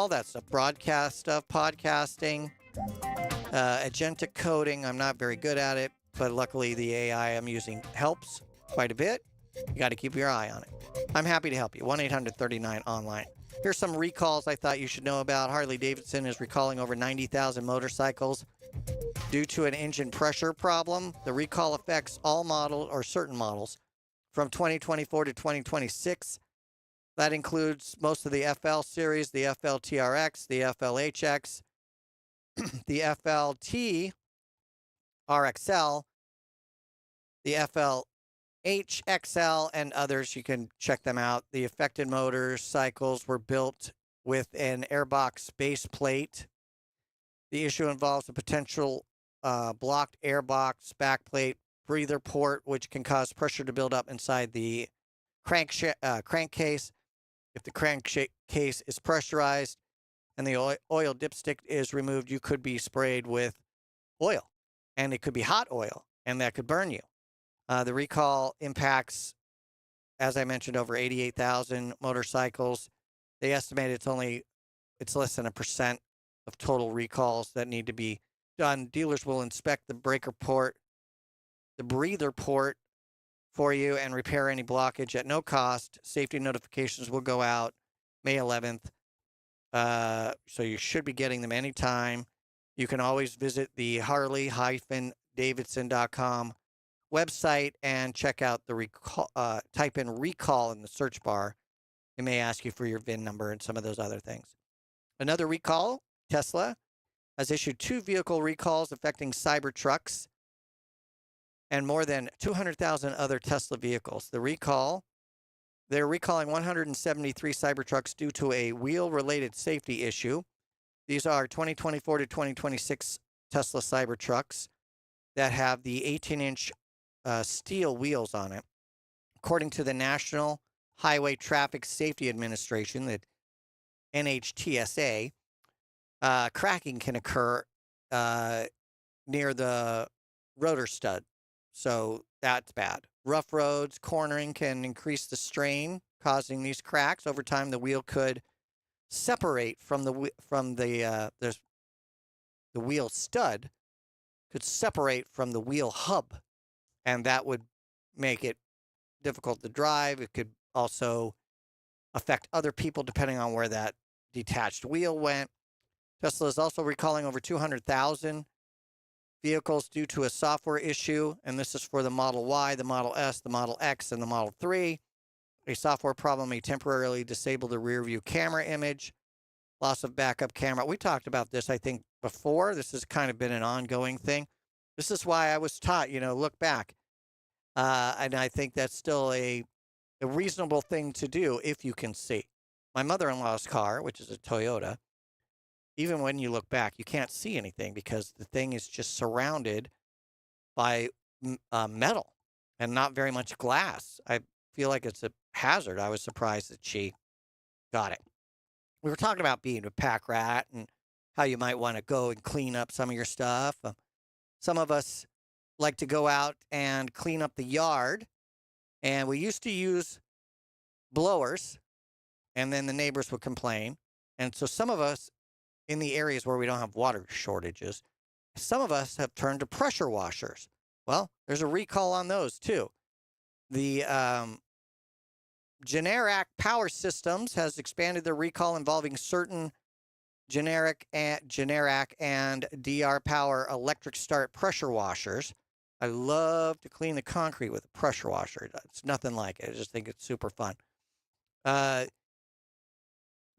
that stuff, broadcast stuff, podcasting, agentic coding. I'm not very good at it, but luckily the AI I'm using helps quite a bit. You got to keep your eye on it. I'm happy to help you. 1-800-39-ONLINE. Here's some recalls I thought you should know about. Harley-Davidson is recalling over 90,000 motorcycles due to an engine pressure problem. The recall affects all models or certain models from 2024 to 2026. That includes most of the FL series, the FL TRX, the FL HX, the FLT RXL, the FL HXL, and others. You can check them out. The affected motorcycles were built with an airbox base plate. The issue involves a potential blocked airbox backplate breather port, which can cause pressure to build up inside the crankcase. If the crankcase is pressurized and the oil dipstick is removed, you could be sprayed with oil, and it could be hot oil, and that could burn you. The recall impacts, as I mentioned, over 88,000 motorcycles. They estimate it's less than 1% of total recalls that need to be done. Dealers will inspect the breaker port, the breather port for you, and repair any blockage at no cost. Safety notifications will go out May 11th. So you should be getting them anytime. You can always visit the Harley-Davidson.com website and check out the recall, type in recall in the search bar. It may ask you for your VIN number and some of those other things. Another recall, Tesla has issued 2 vehicle recalls affecting Cybertrucks and more than 200,000 other Tesla vehicles. They're recalling 173 Cybertrucks due to a wheel-related safety issue. These are 2024 to 2026 Tesla Cybertrucks that have the 18-inch steel wheels on it. According to the National Highway Traffic Safety Administration, the NHTSA, cracking can occur near the rotor stud. So that's bad. rough roads, cornering can increase the strain, causing these cracks. Over time, the wheel could separate from the wheel stud could separate from the wheel hub, and that would make it difficult to drive. It could also affect other people depending on where that detached wheel went. Tesla is also recalling over 200,000 vehicles due to a software issue, and this is for the Model Y, the Model S, the Model X, and the Model 3. A software problem may temporarily disable the rear view camera image, loss of backup camera. We talked about this, I think, before. This has kind of been an ongoing thing. This is why I was taught, look back. And I think that's still a reasonable thing to do if you can see. My mother-in-law's car, which is a Toyota, even when you look back, you can't see anything because the thing is just surrounded by metal and not very much glass. I feel like it's a hazard. I was surprised that she got it. We were talking about being a pack rat and how you might want to go and clean up some of your stuff. Some of us like to go out and clean up the yard, and we used to use blowers, and then the neighbors would complain. And so some of us, in the areas where we don't have water shortages, some of us have turned to pressure washers. Well, there's a recall on those too. The Generac Power Systems has expanded their recall involving certain Generac and DR Power electric start pressure washers. I love to clean the concrete with a pressure washer. It's nothing like it. I just think it's super fun.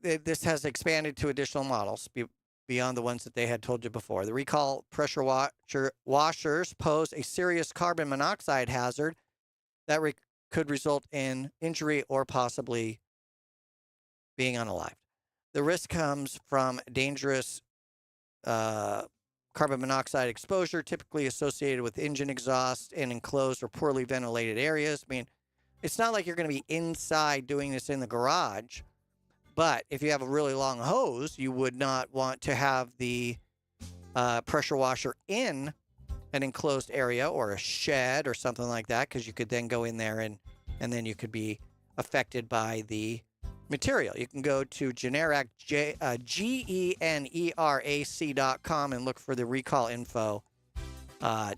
This has expanded to additional models beyond the ones that they had told you before. The recall pressure washers pose a serious carbon monoxide hazard that could result in injury or possibly being unalived. The risk comes from dangerous carbon monoxide exposure, typically associated with engine exhaust in enclosed or poorly ventilated areas. I mean, it's not like you're going to be inside doing this in the garage. But if you have a really long hose, you would not want to have the pressure washer in an enclosed area or a shed or something like that, because you could then go in there and then you could be affected by the material. You can go to Generac, GENERAC.com and look for the recall info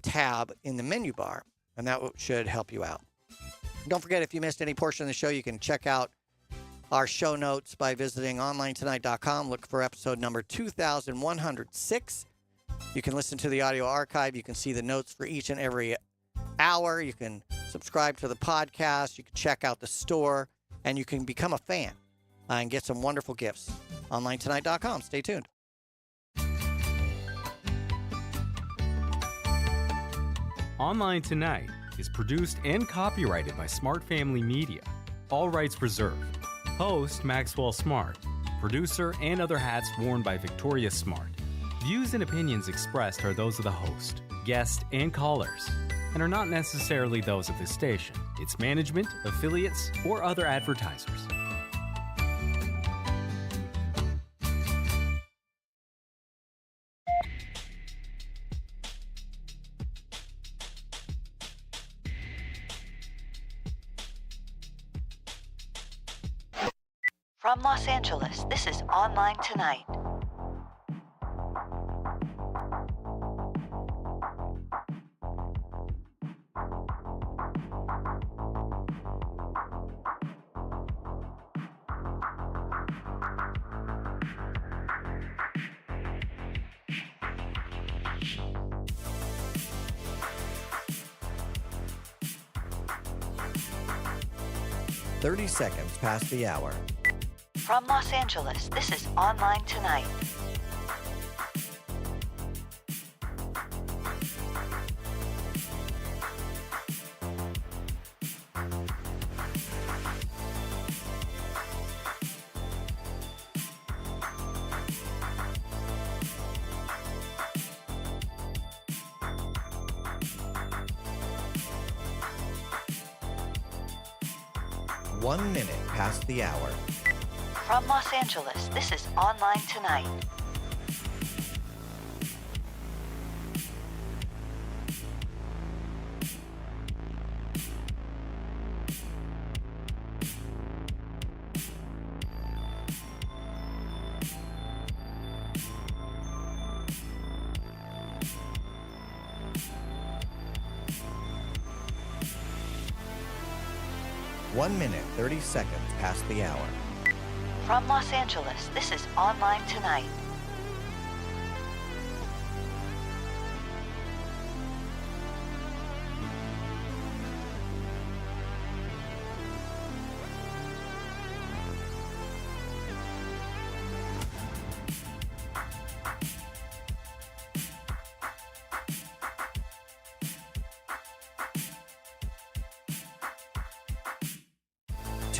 tab in the menu bar, and that should help you out. Don't forget, if you missed any portion of the show, you can check out our show notes by visiting onlinetonight.com. Look for episode number 2106. You can listen to the audio archive. You can see the notes for each and every hour. You can subscribe to the podcast. You can check out the store, and you can become a fan and get some wonderful gifts. onlinetonight.com. Stay tuned. Online Tonight is produced and copyrighted by Smart Family Media. All rights reserved. Host Maxwell Smart. Producer and other hats worn by Victoria Smart. Views and opinions expressed are those of the host, guest, and callers, and are not necessarily those of this station, its management, affiliates, or other advertisers. From Los Angeles, this is Online Tonight. Thirty seconds past the hour. From Los Angeles, this is Online Tonight. One minute past the hour. From Los Angeles, this is Online Tonight. 1 minute, 30 seconds past the hour. From Los Angeles, this is Online Tonight.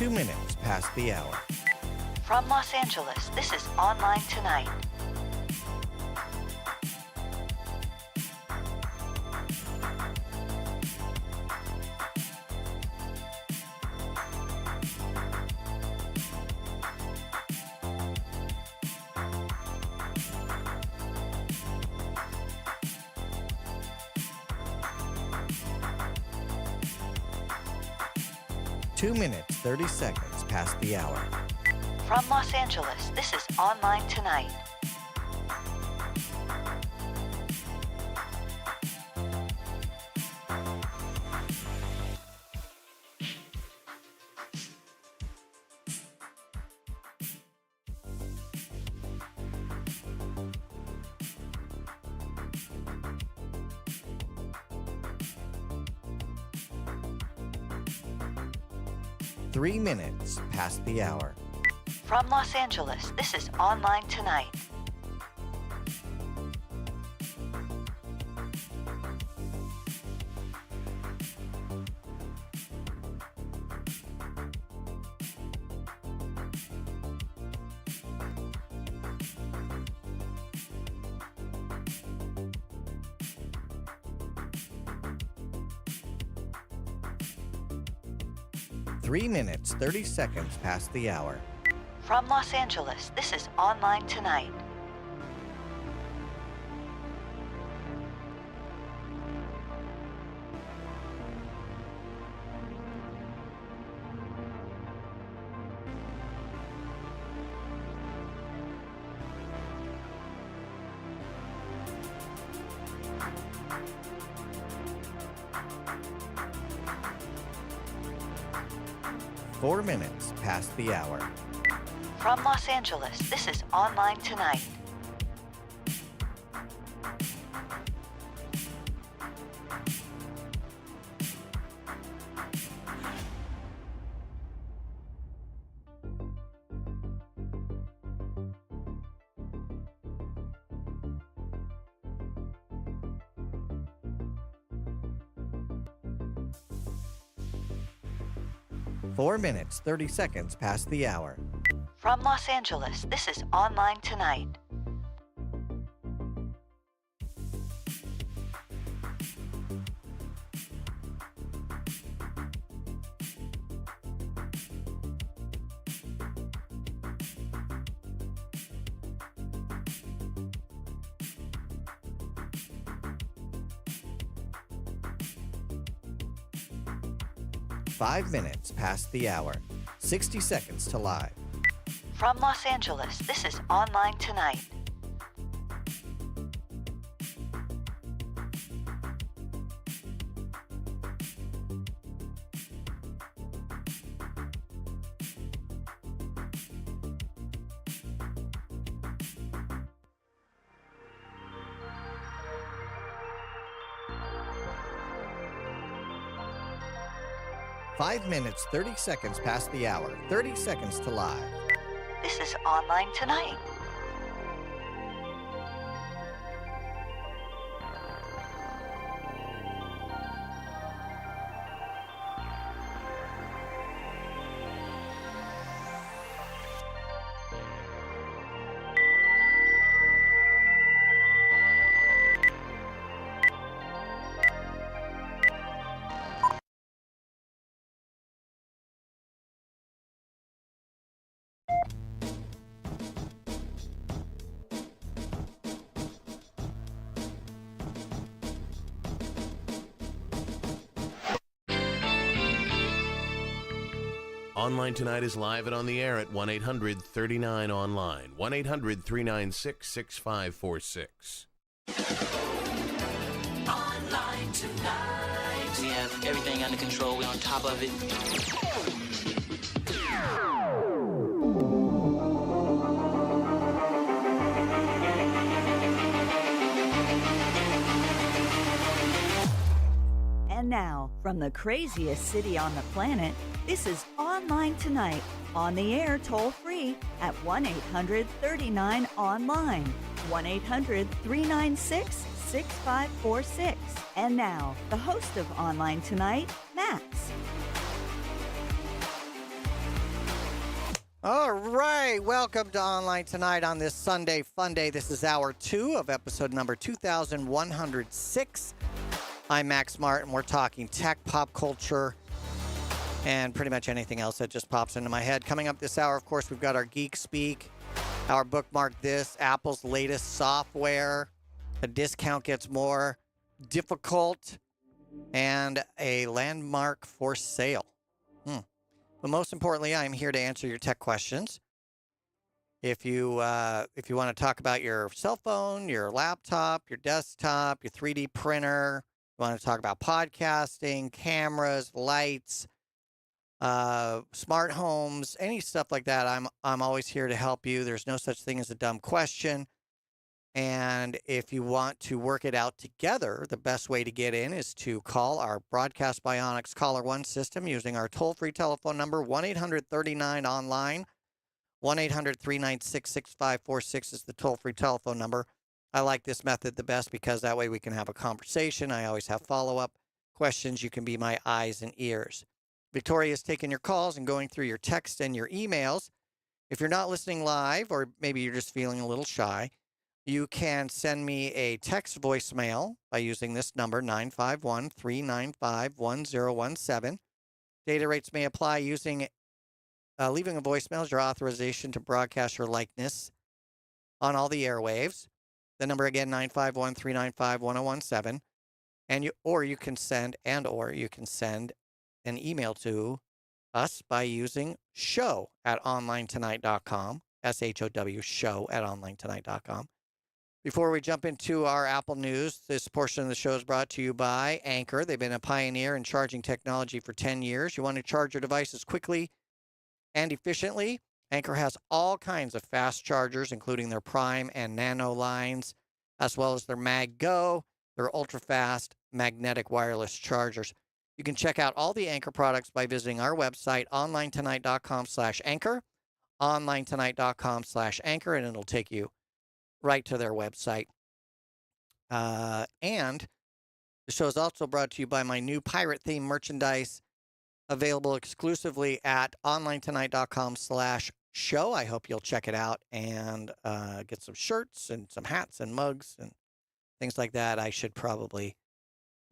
Two minutes past the hour. From Los Angeles, this is Online Tonight. Two minutes, 30 seconds past the hour. From Los Angeles, this is Online Tonight. Three minutes past the hour. From Los Angeles, this is Online Tonight. Three minutes, 30 seconds past the hour. From Los Angeles, this is Online Tonight. Four minutes past the hour. From Los Angeles, this is Online Tonight. Four minutes, 30 seconds past the hour. From Los Angeles, this is Online Tonight. Five minutes past the hour. 60 seconds to live. From Los Angeles, this is Online Tonight. Five minutes, 30 seconds past the hour. 30 seconds to live. This is Online Tonight. Online Tonight is live and on the air at 1-800-39-ONLINE. 1-800-396-6546. Online Tonight. We have everything under control. We're on top of it. From the craziest city on the planet, this is Online Tonight, on the air toll-free at 1-800-39-ONLINE, 1-800-396-6546. And now, the host of Online Tonight, Max. All right, welcome to Online Tonight on this Sunday Fun Day. This is hour 2 of episode number 2106. I'm Max Martin. We're talking tech, pop culture, and pretty much anything else that just pops into my head. Coming up this hour, of course, we've got our Geek Speak, our Bookmark This, Apple's latest software, a discount gets more difficult, and a landmark for sale. But most importantly, I'm here to answer your tech questions. If you want to talk about your cell phone, your laptop, your desktop, your 3D printer, you want to talk about podcasting, cameras, lights, smart homes, any stuff like that, I'm always here to help you. There's no such thing as a dumb question. And if you want to work it out together, the best way to get in is to call our Broadcast Bionics Caller One system using our toll-free telephone number, 1-800-39-ONLINE. 1-800-396-6546 is the toll-free telephone number. I like this method the best because that way we can have a conversation. I always have follow-up questions. You can be my eyes and ears. Victoria is taking your calls and going through your text and your emails. If you're not listening live, or maybe you're just feeling a little shy, you can send me a text voicemail by using this number, 951-395-1017. Data rates may apply. Leaving a voicemail is your authorization to broadcast your likeness on all the airwaves. The number again, 951-395-1017. Or you can send an email to us by using show@onlinetonight.com, SHOW, show@onlinetonight.com. Before we jump into our Apple news, this portion of the show is brought to you by Anchor. They've been a pioneer in charging technology for 10 years. You want to charge your devices quickly and efficiently? Anchor has all kinds of fast chargers, including their Prime and Nano lines, as well as their Mag Go, their ultra-fast magnetic wireless chargers. You can check out all the Anchor products by visiting our website, onlinetonight.com/anchor, onlinetonight.com/anchor, and it'll take you right to their website. And the show is also brought to you by my new pirate theme merchandise, available exclusively at onlinetonight.com/show. I hope you'll check it out and get some shirts and some hats and mugs and things like that. I should probably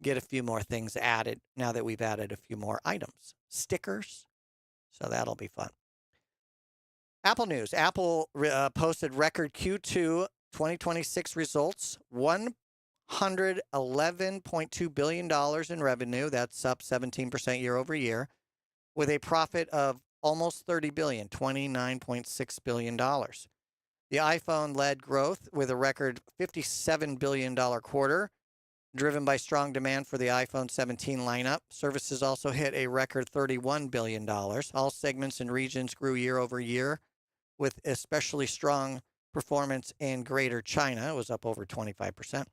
get a few more things added now that we've added a few more items. Stickers. So that'll be fun. Apple news. Apple posted record Q2 2026 results, $111.2 billion in revenue. That's up 17% year over year, with a profit of almost $30 billion, $29.6 billion. The iPhone led growth with a record $57 billion quarter, driven by strong demand for the iPhone 17 lineup. Services also hit a record $31 billion. All segments and regions grew year over year, with especially strong performance in Greater China. It was up over 25%.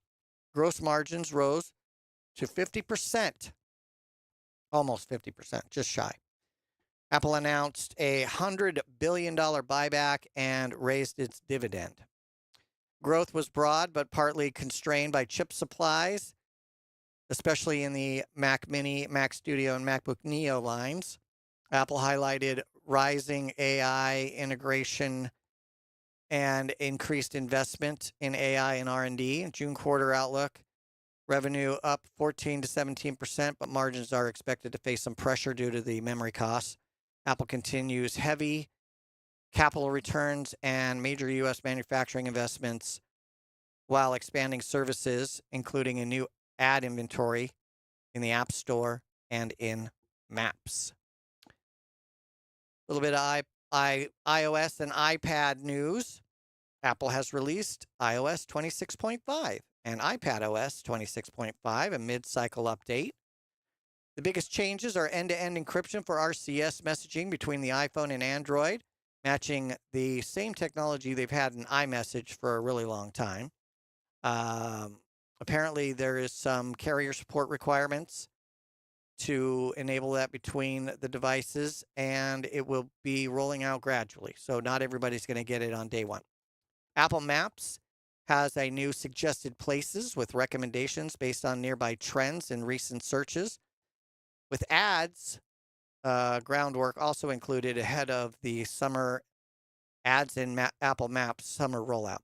Gross margins rose to 50%, almost 50%, just shy. Apple announced a $100 billion buyback and raised its dividend. Growth was broad, but partly constrained by chip supplies, especially in the Mac Mini, Mac Studio, and MacBook Neo lines. Apple highlighted rising AI integration and increased investment in AI and R&D. June quarter outlook, revenue up 14 to 17%, but margins are expected to face some pressure due to the memory costs. Apple continues heavy capital returns and major U.S. manufacturing investments while expanding services, including a new ad inventory in the App Store and in Maps. A little bit of iOS and iPad news. Apple has released iOS 26.5 and iPadOS 26.5, a mid-cycle update. The biggest changes are end-to-end encryption for RCS messaging between the iPhone and Android, matching the same technology they've had in iMessage for a really long time. Apparently, there is some carrier support requirements to enable that between the devices, and it will be rolling out gradually. So not everybody's going to get it on day one. Apple Maps has a new suggested places with recommendations based on nearby trends and recent searches, with ads groundwork also included ahead of the summer ads in Apple Maps summer rollout.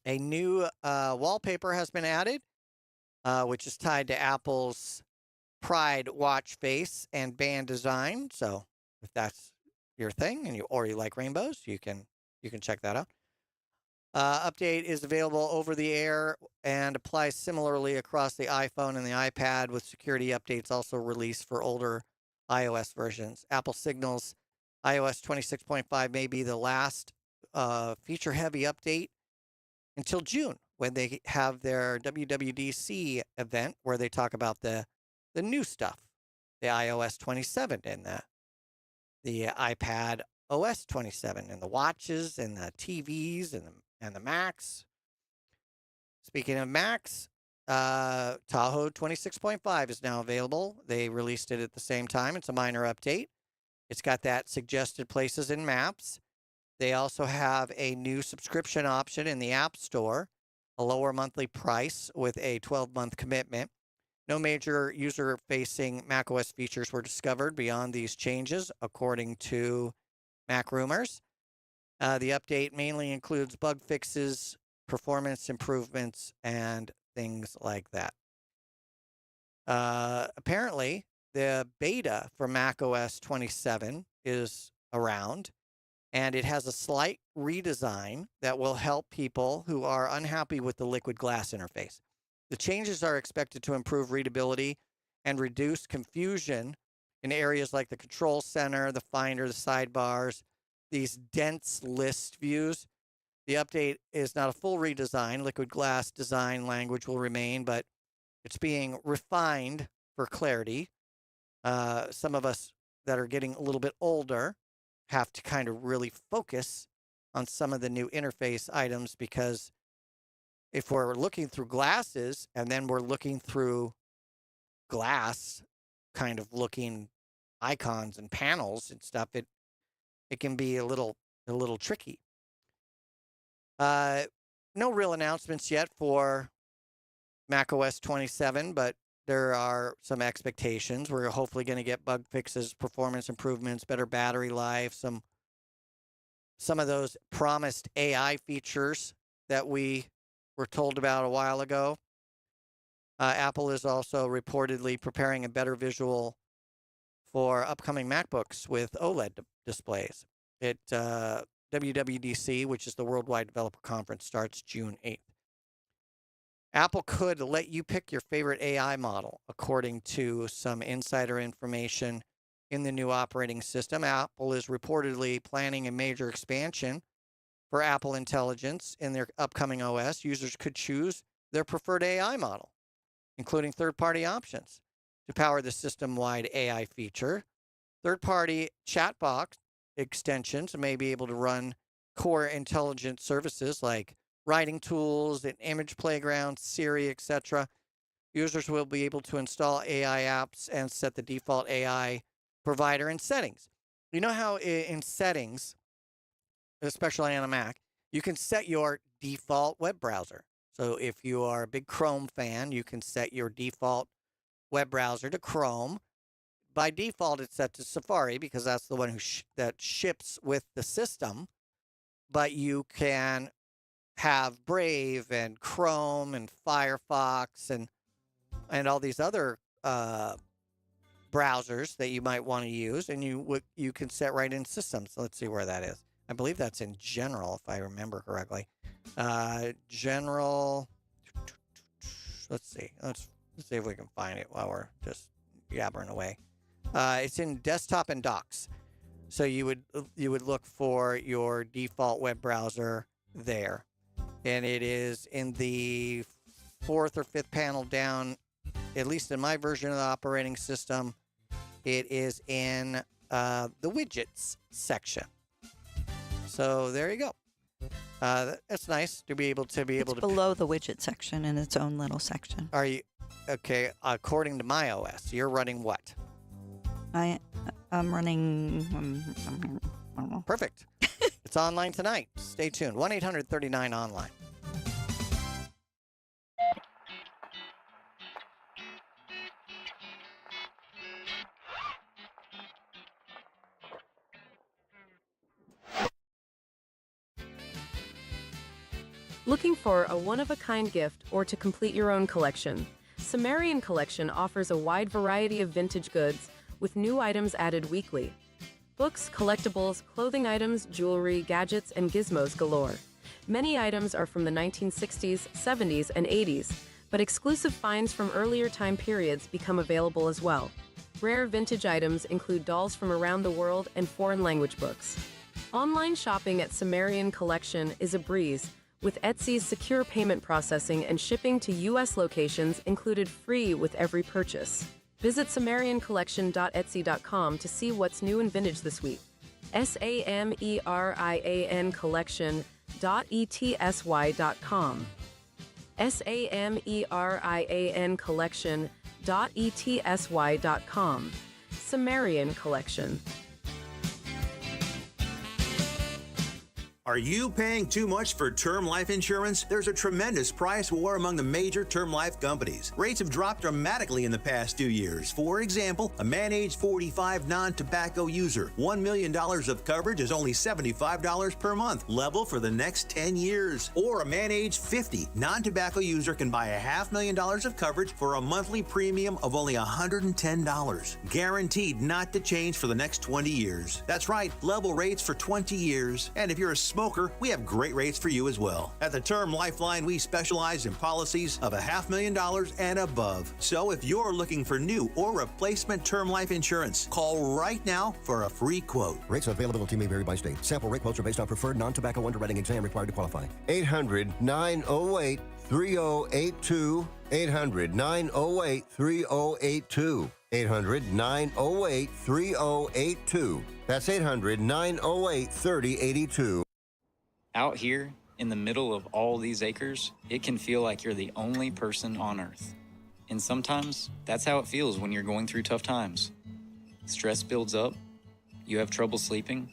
A new wallpaper has been added, which is tied to Apple's Pride watch face and band design. So if that's your thing and you like rainbows, you can check that out. Update is available over the air and applies similarly across the iPhone and the iPad, with security updates also released for older iOS versions. Apple signals iOS 26.5 may be the last feature-heavy update until June, when they have their WWDC event where they talk about the new stuff, the iOS 27 and the iPad OS 27 and the watches and the TVs and the Macs. Speaking of Macs, Tahoe 26.5 is now available. They released it at the same time. It's a minor update. It's got that suggested places in maps. They also have a new subscription option in the App Store, a lower monthly price with a 12-month commitment. No major user-facing macOS features were discovered beyond these changes, according to Mac Rumors. The update mainly includes bug fixes, performance improvements, and things like that. Apparently, the beta for macOS 27 is around, and it has a slight redesign that will help people who are unhappy with the Liquid Glass interface. The changes are expected to improve readability and reduce confusion in areas like the control center, the Finder, the sidebars, these dense list views. The update is not a full redesign. Liquid Glass design language will remain, but it's being refined for clarity. Some of us that are getting a little bit older have to kind of really focus on some of the new interface items, because if we're looking through glasses and then we're looking through glass kind of looking icons and panels and stuff, it can be a little tricky. No real announcements yet for macOS 27, but there are some expectations. We're hopefully going to get bug fixes, performance improvements, better battery life, some of those promised AI features that we were told about a while ago. Apple is also reportedly preparing a better visual for upcoming MacBooks with OLED displays. WWDC, which is the Worldwide Developer Conference, starts June 8th. Apple could let you pick your favorite AI model, according to some insider information in the new operating system. Apple is reportedly planning a major expansion for Apple Intelligence in their upcoming OS. Users could choose their preferred AI model, including third-party options, to power the system-wide AI feature. Third-party chatbot extensions may be able to run core intelligence services like writing tools and image playground, Siri, etc. Users will be able to install AI apps and set the default AI provider in settings. You know how in settings, especially on a Mac, you can set your default web browser. So if you are a big Chrome fan, you can set your default web browser to Chrome. By default, it's set to Safari because that's the one that ships with the system. But you can have Brave and Chrome and Firefox and all these other browsers that you might want to use, and you can set right in systems. So let's see where that is. I believe that's in General, if I remember correctly. General. Let's see. Let's see if we can find it while we're just yabbering away. It's in Desktop and Docs. So you would look for your default web browser there, and it is in the 4th or 5th panel down. At least in my version of the operating system, it is in the widgets section. So there you go. That's nice to be able to It's below the widget section in its own little section. Are you? Okay, according to my OS, you're running what? I'm running. Perfect. It's online tonight. Stay tuned. 1-800-39-online. Looking for a one-of-a-kind gift or to complete your own collection? Sumerian Collection offers a wide variety of vintage goods with new items added weekly. Books, collectibles, clothing items, jewelry, gadgets, and gizmos galore. Many items are from the 1960s, 70s, and 80s, but exclusive finds from earlier time periods become available as well. Rare vintage items include dolls from around the world and foreign language books. Online shopping at Sumerian Collection is a breeze, with Etsy's secure payment processing and shipping to U.S. locations included free with every purchase. Visit SumerianCollection.etsy.com to see what's new and vintage this week. SAMERIAN Collection.ETSY.com. SAMERIAN Collection.ETSY.com. Sumerian Collection. Are you paying too much for term life insurance? There's a tremendous price war among the major term life companies. Rates have dropped dramatically in the past 2 years. For example, a man age 45 non-tobacco user, $1 million of coverage is only $75 per month, level for the next 10 years. Or a man age 50 non-tobacco user can buy $500,000 of coverage for a monthly premium of only $110, guaranteed not to change for the next 20 years. That's right, level rates for 20 years. And if you're a smoker, we have great rates for you as well. At the Term Lifeline, we specialize in policies of $500,000 and above. So if you're looking for new or replacement term life insurance, call right now for a free quote. Rates and availability may vary by state. Sample rate quotes are based on preferred non-tobacco underwriting exam required to qualify. 800-908-3082. 800-908-3082. 800-908-3082. That's 800-908-3082. Out here, in the middle of all these acres, it can feel like you're the only person on Earth. And sometimes, that's how it feels when you're going through tough times. Stress builds up, you have trouble sleeping,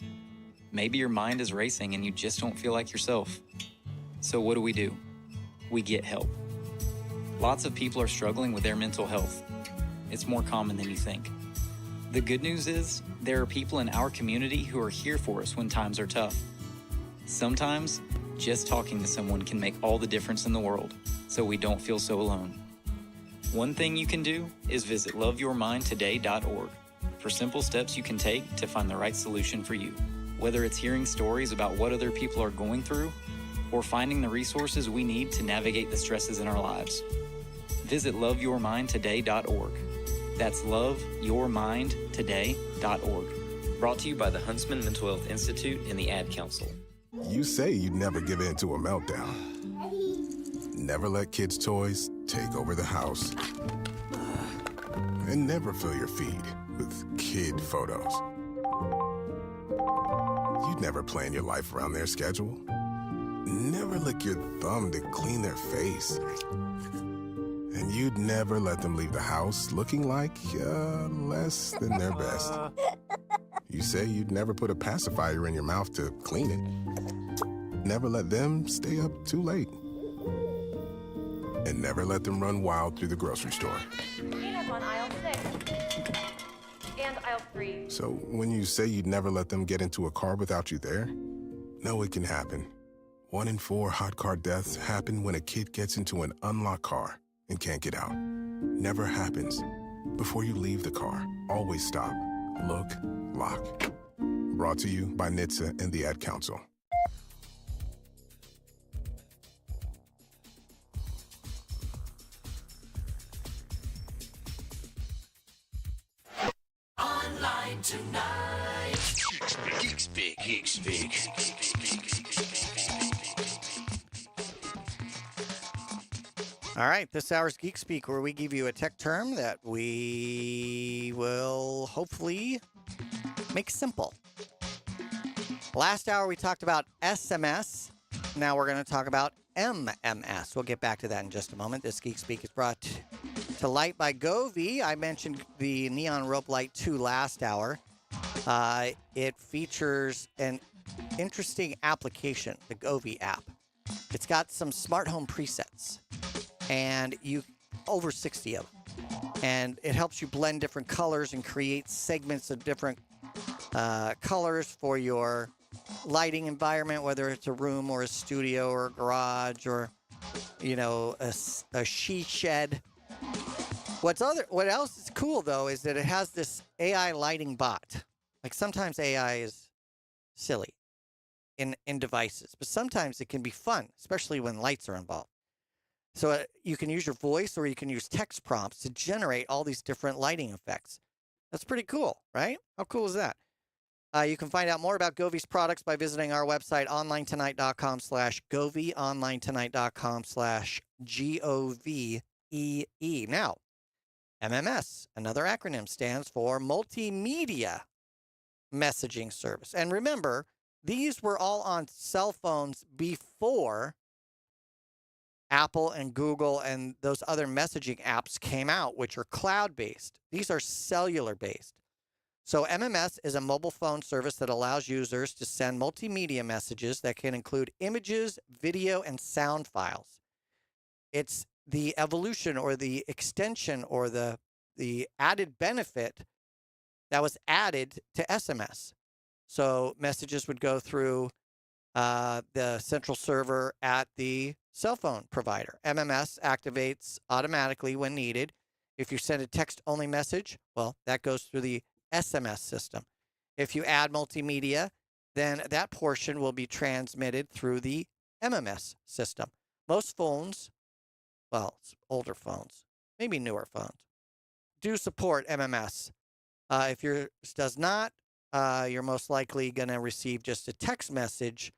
maybe your mind is racing and you just don't feel like yourself. So what do? We get help. Lots of people are struggling with their mental health. It's more common than you think. The good news is, there are people in our community who are here for us when times are tough. Sometimes, just talking to someone can make all the difference in the world, so we don't feel so alone. One thing you can do is visit loveyourmindtoday.org for simple steps you can take to find the right solution for you. Whether it's hearing stories about what other people are going through, or finding the resources we need to navigate the stresses in our lives. Visit loveyourmindtoday.org. That's loveyourmindtoday.org. Brought to you by the Huntsman Mental Health Institute and the Ad Council. You say you'd never give in to a meltdown. Never let kids' toys take over the house. And never fill your feed with kid photos. You'd never plan your life around their schedule. Never lick your thumb to clean their face. And you'd never let them leave the house looking like less than their best. You say you'd never put a pacifier in your mouth to clean it. Never let them stay up too late. And never let them run wild through the grocery store. Peanut on aisle 6. And aisle 3. So when you say you'd never let them get into a car without you there, no, it can happen. 1 in 4 hot car deaths happen when a kid gets into an unlocked car and can't get out. Never happens. Before you leave the car, always stop, look, lock. Brought to you by NHTSA and the Ad Council. Online tonight. Geek Speak. Geek Speak. All right, this hour's Geek Speak, where we give you a tech term that we will hopefully make simple. Last hour, we talked about SMS. Now we're going to talk about MMS. We'll get back to that in just a moment. This Geek Speak is brought to Light by Govee. I mentioned the Neon Rope Light 2 last hour. It features an interesting application, the Govee app. It's got some smart home presets, and over 60 of them. And it helps you blend different colors and create segments of different colors for your lighting environment, whether it's a room or a studio or a garage or, a she shed. What else is cool, though, is that it has this AI lighting bot. Like, sometimes AI is silly in devices, but sometimes it can be fun, especially when lights are involved. So you can use your voice or you can use text prompts to generate all these different lighting effects. That's pretty cool, right? How cool is that? You can find out more about Govee's products by visiting our website, onlinetonight.com/Govee, onlinetonight.com/GOVEE. Now, MMS, another acronym, stands for Multimedia Messaging Service. And remember, these were all on cell phones before Apple and Google and those other messaging apps came out, which are cloud-based. These are cellular-based. So MMS is a mobile phone service that allows users to send multimedia messages that can include images, video, and sound files. It's the evolution or the extension or the added benefit that was added to SMS. So messages would go through the central server at the cell phone provider. MMS activates automatically when needed. If you send a text-only message, well, that goes through the SMS system. If you add multimedia, then that portion will be transmitted through the MMS system. Most phones, well, older phones, maybe newer phones, do support MMS. If yours does not, you're most likely going to receive just a text message,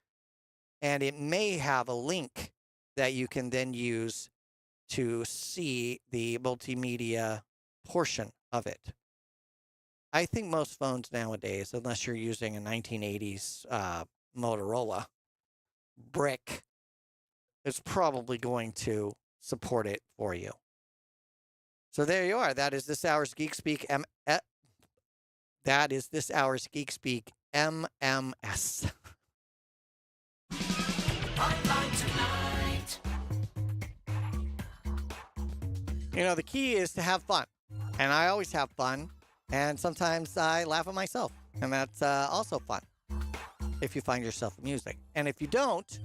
and it may have a link that you can then use to see the multimedia portion of it. I think most phones nowadays, unless you're using a 1980s Motorola brick, is probably going to support it for you. So there you are. That is this hour's Geek Speak. That is this hour's Geek Speak MMS. Online Tonight. The key is to have fun. And I always have fun. And sometimes I laugh at myself. And that's also fun if you find yourself amusing. And if you don't,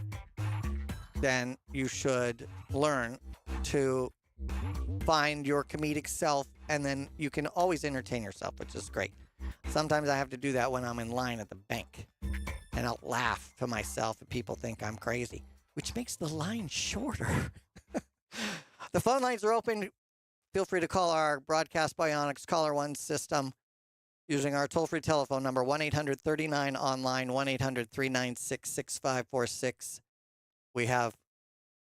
then you should learn to find your comedic self. And then you can always entertain yourself, which is great. Sometimes I have to do that when I'm in line at the bank. And I'll laugh to myself and people think I'm crazy, which makes the line shorter. The phone lines are open. Feel free to call our Broadcast Bionics Caller One system using our toll-free telephone number, 1-800-39-ONLINE, 1-800-396-6546. We have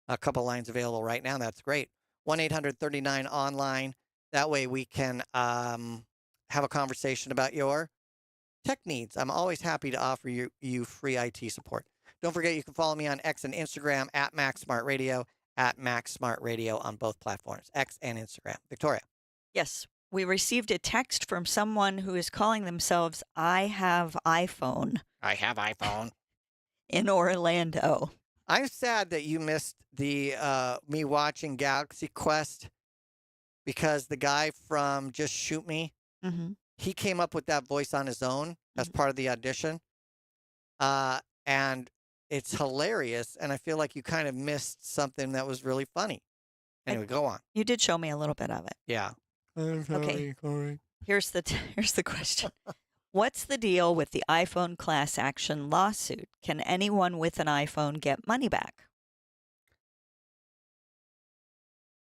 a couple lines available right now. That's great. 1-800-39-ONLINE. That way we can have a conversation about your tech needs. I'm always happy to offer you free IT support. Don't forget, you can follow me on X and Instagram at MaxSmartRadio, at MaxSmartRadio on both platforms, X and Instagram. Victoria. Yes, we received a text from someone who is calling themselves I Have iPhone. I have iPhone. In Orlando. I'm sad that you missed the me watching Galaxy Quest because the guy from Just Shoot Me, he came up with that voice on his own as part of the audition. And it's hilarious, and I feel like you kind of missed something that was really funny. Anyway, go on. You did show me a little bit of it. Yeah. Okay. Here's the question. What's the deal with the iPhone class action lawsuit? Can anyone with an iPhone get money back?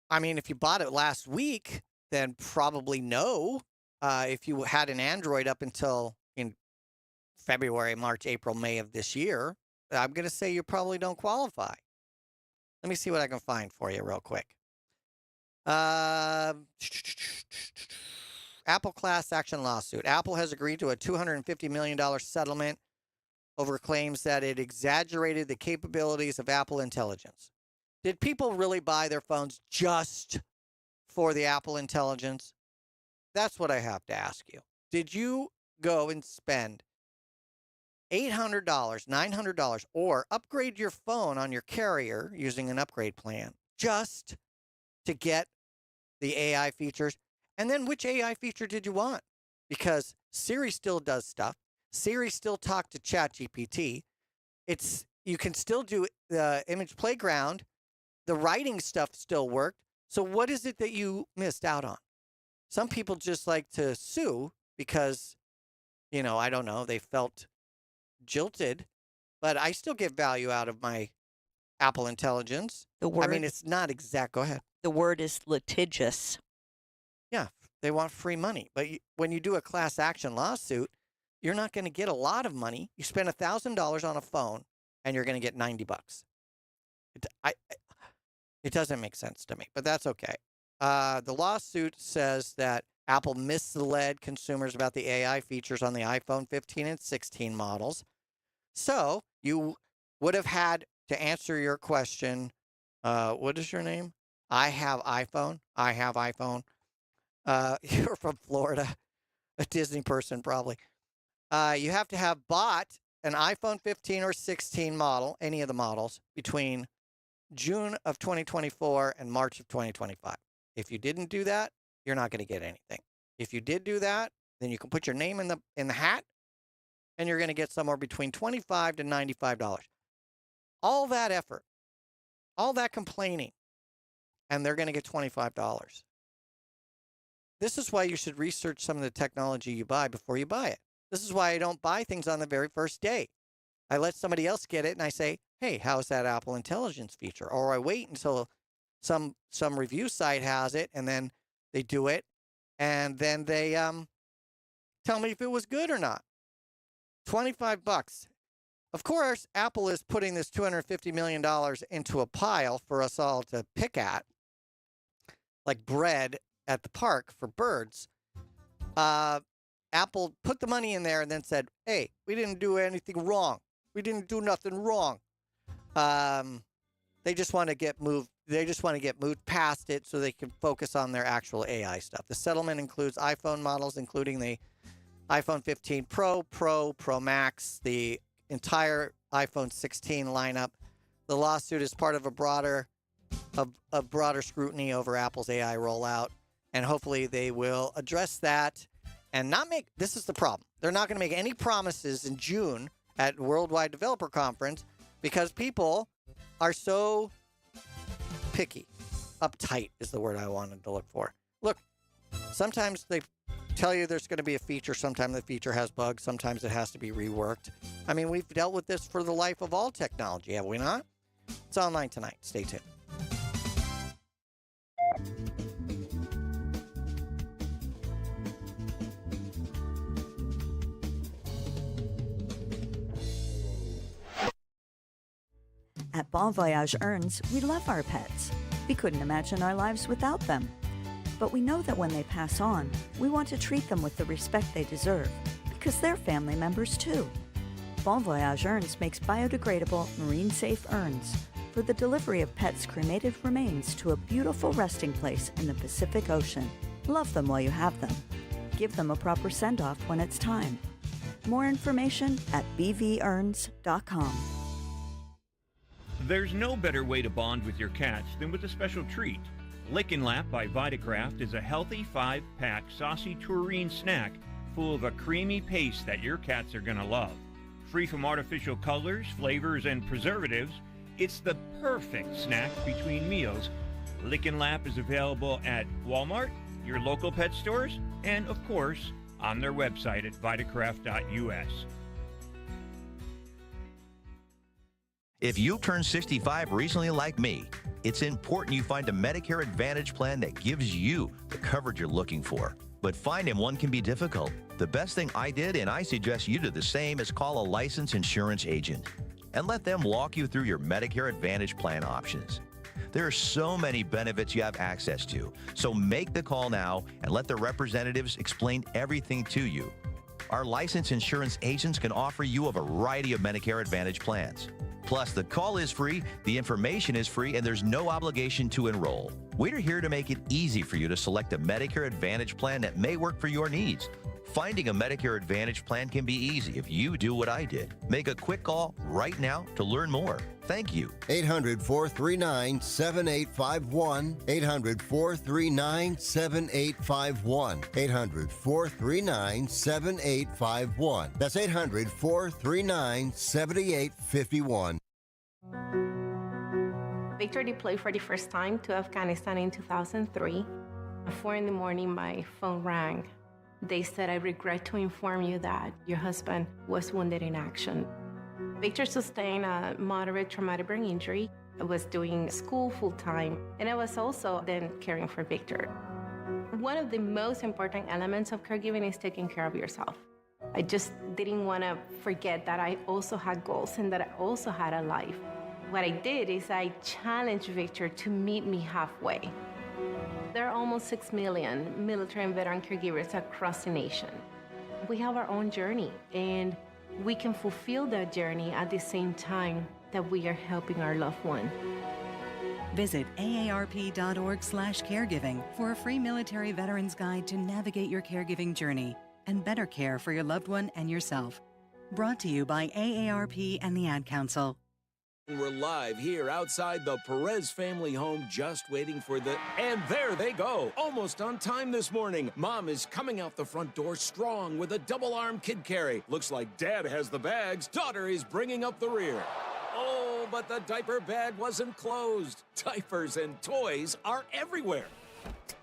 I mean, if you bought it last week, then probably no. If you had an Android up until in February, March, April, May of this year, I'm going to say you probably don't qualify. Let me see what I can find for you real quick. Apple class action lawsuit. Apple has agreed to a $250 million settlement over claims that it exaggerated the capabilities of Apple Intelligence. Did people really buy their phones just for the Apple Intelligence? That's what I have to ask you. Did you go and spend $800, $900, or upgrade your phone on your carrier using an upgrade plan just to get the AI features? And then which AI feature did you want? Because Siri still does stuff. Siri still talks to ChatGPT. You can still do the image playground. The writing stuff still worked. So what is it that you missed out on? Some people just like to sue because, I don't know, they felt jilted. But I still get value out of my Apple Intelligence. It's not exact. Go ahead. The word is litigious. Yeah, they want free money. But when you do a class action lawsuit, you're not going to get a lot of money. You spend $1,000 on a phone, and you're going to get $90. It doesn't make sense to me, but that's okay. The lawsuit says that Apple misled consumers about the AI features on the iPhone 15 and 16 models. So you would have had to answer your question. What is your name? I have iPhone. You're from Florida, a Disney person probably. You have to have bought an iPhone 15 or 16 model, any of the models, between June of 2024 and March of 2025. If you didn't do that, you're not going to get anything. If you did do that, then you can put your name in the hat, and you're going to get somewhere between $25 to $95. All that effort, all that complaining, and they're going to get $25. This is why you should research some of the technology you buy before you buy it. This is why I don't buy things on the very first day. I let somebody else get it, and I say, hey, how's that Apple Intelligence feature? Or I wait until some review site has it, and then they do it, and then they tell me if it was good or not. $25. Of course, Apple is putting this $250 million into a pile for us all to pick at, like bread at the park for birds. Apple put the money in there and then said, hey, we didn't do anything wrong. We didn't do nothing wrong. They just want to get moved. They just want to get moved past it so they can focus on their actual AI stuff. The settlement includes iPhone models, including the iPhone 15 Pro, Pro Max, the entire iPhone 16 lineup. The lawsuit is part of a broader scrutiny over Apple's AI rollout, and hopefully they will address that and not make. This is the problem. They're not going to make any promises in June at Worldwide Developer Conference because people are so picky. Uptight is the word I wanted to look for. Look, sometimes they tell you there's going to be a feature. Sometimes the feature has bugs. Sometimes it has to be reworked. I mean, we've dealt with this for the life of all technology, have we not? It's online tonight. Stay tuned. At Bon Voyage Earns, we love our pets. We couldn't imagine our lives without them. But we know that when they pass on, we want to treat them with the respect they deserve, because they're family members too. Bon Voyage Earns makes biodegradable, marine-safe urns for the delivery of pets' cremated remains to a beautiful resting place in the Pacific Ocean. Love them while you have them. Give them a proper send-off when it's time. More information at bvorns.com. There's no better way to bond with your cats than with a special treat. Lick and Lap by Vitacraft is a healthy 5-pack saucy tureen snack full of a creamy paste that your cats are going to love. Free from artificial colors, flavors, and preservatives, it's the perfect snack between meals. Lick and Lap is available at Walmart, your local pet stores, and of course, on their website at vitacraft.us. If you turned 65 recently like me, it's important you find a Medicare Advantage plan that gives you the coverage you're looking for. But finding one can be difficult. The best thing I did, and I suggest you do the same, is call a licensed insurance agent and let them walk you through your Medicare Advantage plan options. There are so many benefits you have access to, so make the call now and let the representatives explain everything to you. our licensed insurance agents can offer you a variety of Medicare Advantage plans. Plus, the call is free, the information is free, and there's no obligation to enroll. We're here to make it easy for you to select a Medicare Advantage plan that may work for your needs. Finding a Medicare Advantage plan can be easy if you do what I did. Make a quick call right now to learn more. Thank you. 800-439-7851. 800-439-7851. 800-439-7851. That's 800-439-7851. Victor deployed for the first time to Afghanistan in 2003. At 4 in the morning, my phone rang. They said, "I regret to inform you that your husband was wounded in action." Victor sustained a moderate traumatic brain injury. I was doing school full-time, and I was also then caring for Victor. One of the most important elements of caregiving is taking care of yourself. I just didn't want to forget that I also had goals and that I also had a life. What I did is I challenged Victor to meet me halfway. There are almost 6 million military and veteran caregivers across the nation. We have our own journey, and we can fulfill that journey at the same time that we are helping our loved one. Visit aarp.org/caregiving for a free military veterans guide to navigate your caregiving journey and better care for your loved one and yourself. Brought to you by AARP and the Ad Council. We're live here outside the Perez family home, just waiting for the... And there they go, almost on time this morning. Mom is coming out the front door strong with a double-arm kid carry. Looks like Dad has the bags. Daughter is bringing up the rear. Oh, but the diaper bag wasn't closed. Diapers and toys are everywhere.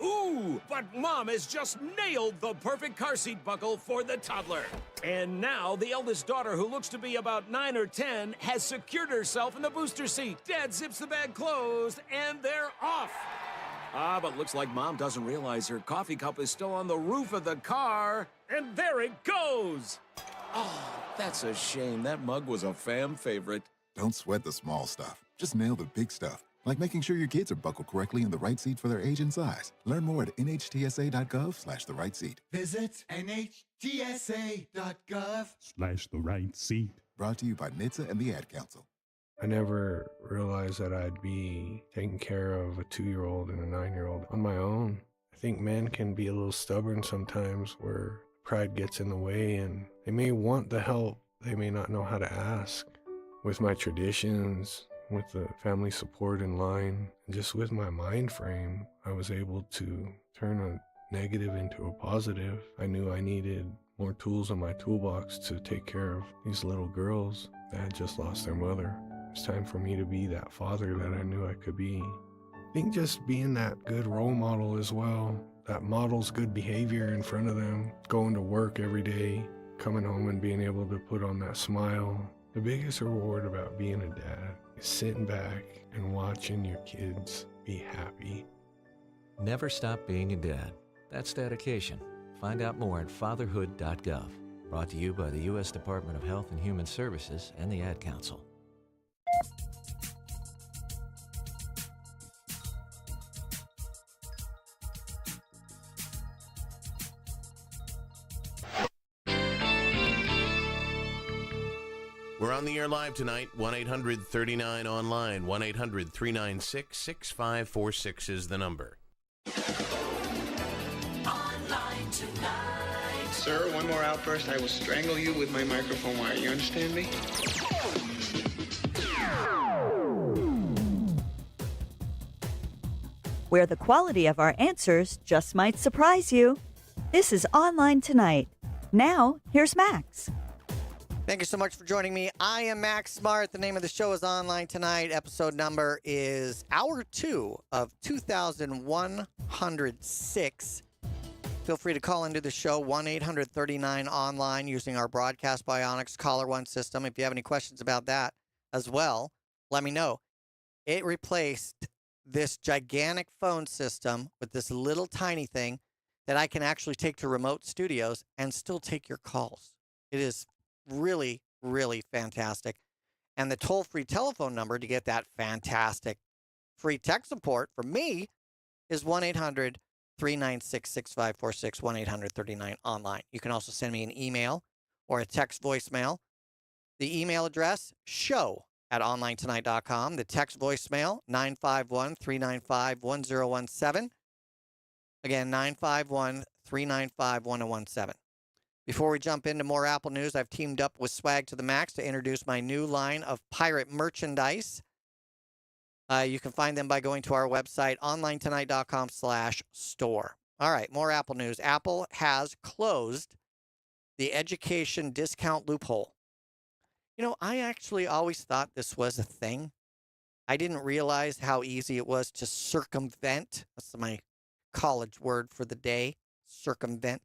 Ooh, but Mom has just nailed the perfect car seat buckle for the toddler. And now the eldest daughter, who looks to be about 9 or 10, has secured herself in the booster seat. Dad zips the bag closed, and they're off. But looks like Mom doesn't realize her coffee cup is still on the roof of the car. And there it goes. Oh, that's a shame. That mug was a fam favorite. Don't sweat the small stuff. Just nail the big stuff. Like making sure your kids are buckled correctly in the right seat for their age and size. Learn more at nhtsa.gov/the right seat. Visit nhtsa.gov/the right seat. Brought to you by NHTSA and the Ad Council. I never realized that I'd be taking care of a 2-year-old and a 9-year-old on my own. I think men can be a little stubborn sometimes, where pride gets in the way, and they may want the help, they may not know how to ask. With my traditions, with the family support in line, and just with my mind frame, I was able to turn a negative into a positive. I knew I needed more tools in my toolbox to take care of these little girls that had just lost their mother. It's time for me to be that father that I knew I could be. I think just being that good role model as well, that models good behavior in front of them, going to work every day, coming home and being able to put on that smile. The biggest reward about being a dad is sitting back and watching your kids be happy. Never stop being a dad. That's dedication. Find out more at fatherhood.gov. Brought to you by the U.S. Department of Health and Human Services and the Ad Council. We're on the air live tonight. 1-800-39-ONLINE. 1-800-396-6546 is the number. Online tonight. Sir, one more outburst, I will strangle you with my microphone wire. You understand me? Where the quality of our answers just might surprise you. This is Online Tonight. Now, here's Max. Thank you so much for joining me. I am Max Smart. The name of the show is Online Tonight. Episode number is Hour 2 of 2106. Feel free to call into the show, 1-800-39-ONLINE, using our Broadcast Bionics Caller One system. If you have any questions about that as well, let me know. It replaced this gigantic phone system with this little tiny thing that I can actually take to remote studios and still take your calls. It is really, really fantastic. And the toll-free telephone number to get that fantastic free tech support from me is 396-6546, 1-800-39 online. You can also send me an email or a text voicemail. The email address, show@onlinetonight.com. The text voicemail, 951-395-1017. Again, 951-395-1017. Before we jump into more Apple news, I've teamed up with Swag to the Max to introduce my new line of pirate merchandise. You can find them by going to our website, onlinetonight.com/store. All right, more Apple news. Apple has closed the education discount loophole. You know, I actually always thought this was a thing. I didn't realize how easy it was to circumvent. That's my college word for the day, circumvent.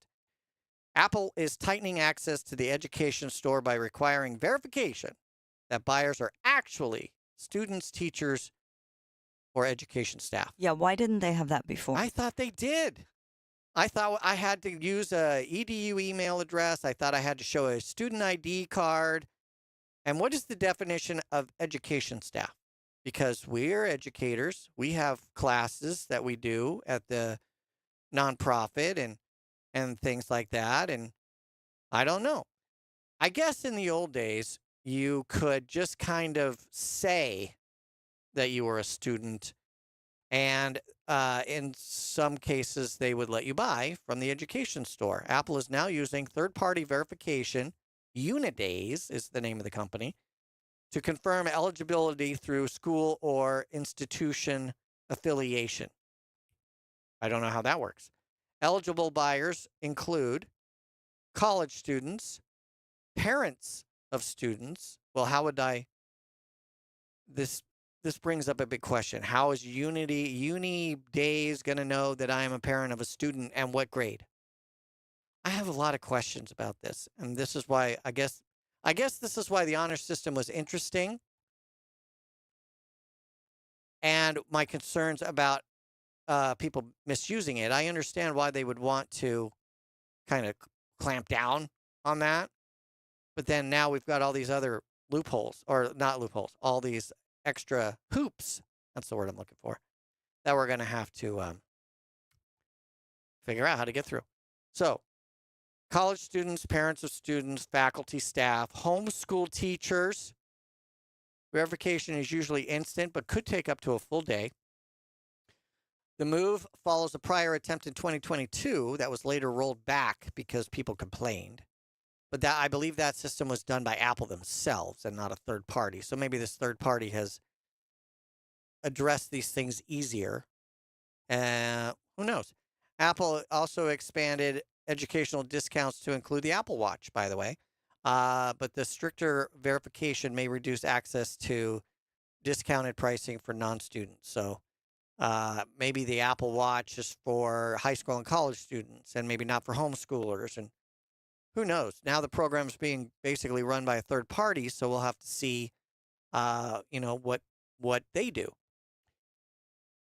Apple is tightening access to the education store by requiring verification that buyers are actually students, teachers, or education staff. Yeah, why didn't they have that before? I thought they did. I thought I had to use a EDU email address. I thought I had to show a student ID card. And what is the definition of education staff? Because we're educators. We have classes that we do at the nonprofit and things like that. And I don't know. I guess in the old days, you could just kind of say that you were a student. And in some cases, they would let you buy from the education store. Apple is now using third-party verification. Unidays is the name of the company, to confirm eligibility through school or institution affiliation. I don't know how that works. Eligible buyers include college students, parents of students. Well, how would I... This brings up a big question. How is Unidays going to know that I am a parent of a student and what grade? I have a lot of questions about this, and this is why I guess this is why the honor system was interesting, and my concerns about people misusing it. I understand why they would want to kind of clamp down on that, but then now we've got all these other loopholes, or not loopholes, all these extra hoops. That's the word I'm looking for, that we're going to have to figure out how to get through. So, college students, parents of students, faculty, staff, homeschool teachers. Verification is usually instant, but could take up to a full day. The move follows a prior attempt in 2022 that was later rolled back because people complained. But that, I believe that system was done by Apple themselves and not a third party. So maybe this third party has addressed these things easier. Who knows? Apple also expanded educational discounts to include the Apple Watch, by the way. But the stricter verification may reduce access to discounted pricing for non-students. So maybe the Apple Watch is for high school and college students and maybe not for homeschoolers. And who knows? Now the program's being basically run by a third party, so we'll have to see, what they do.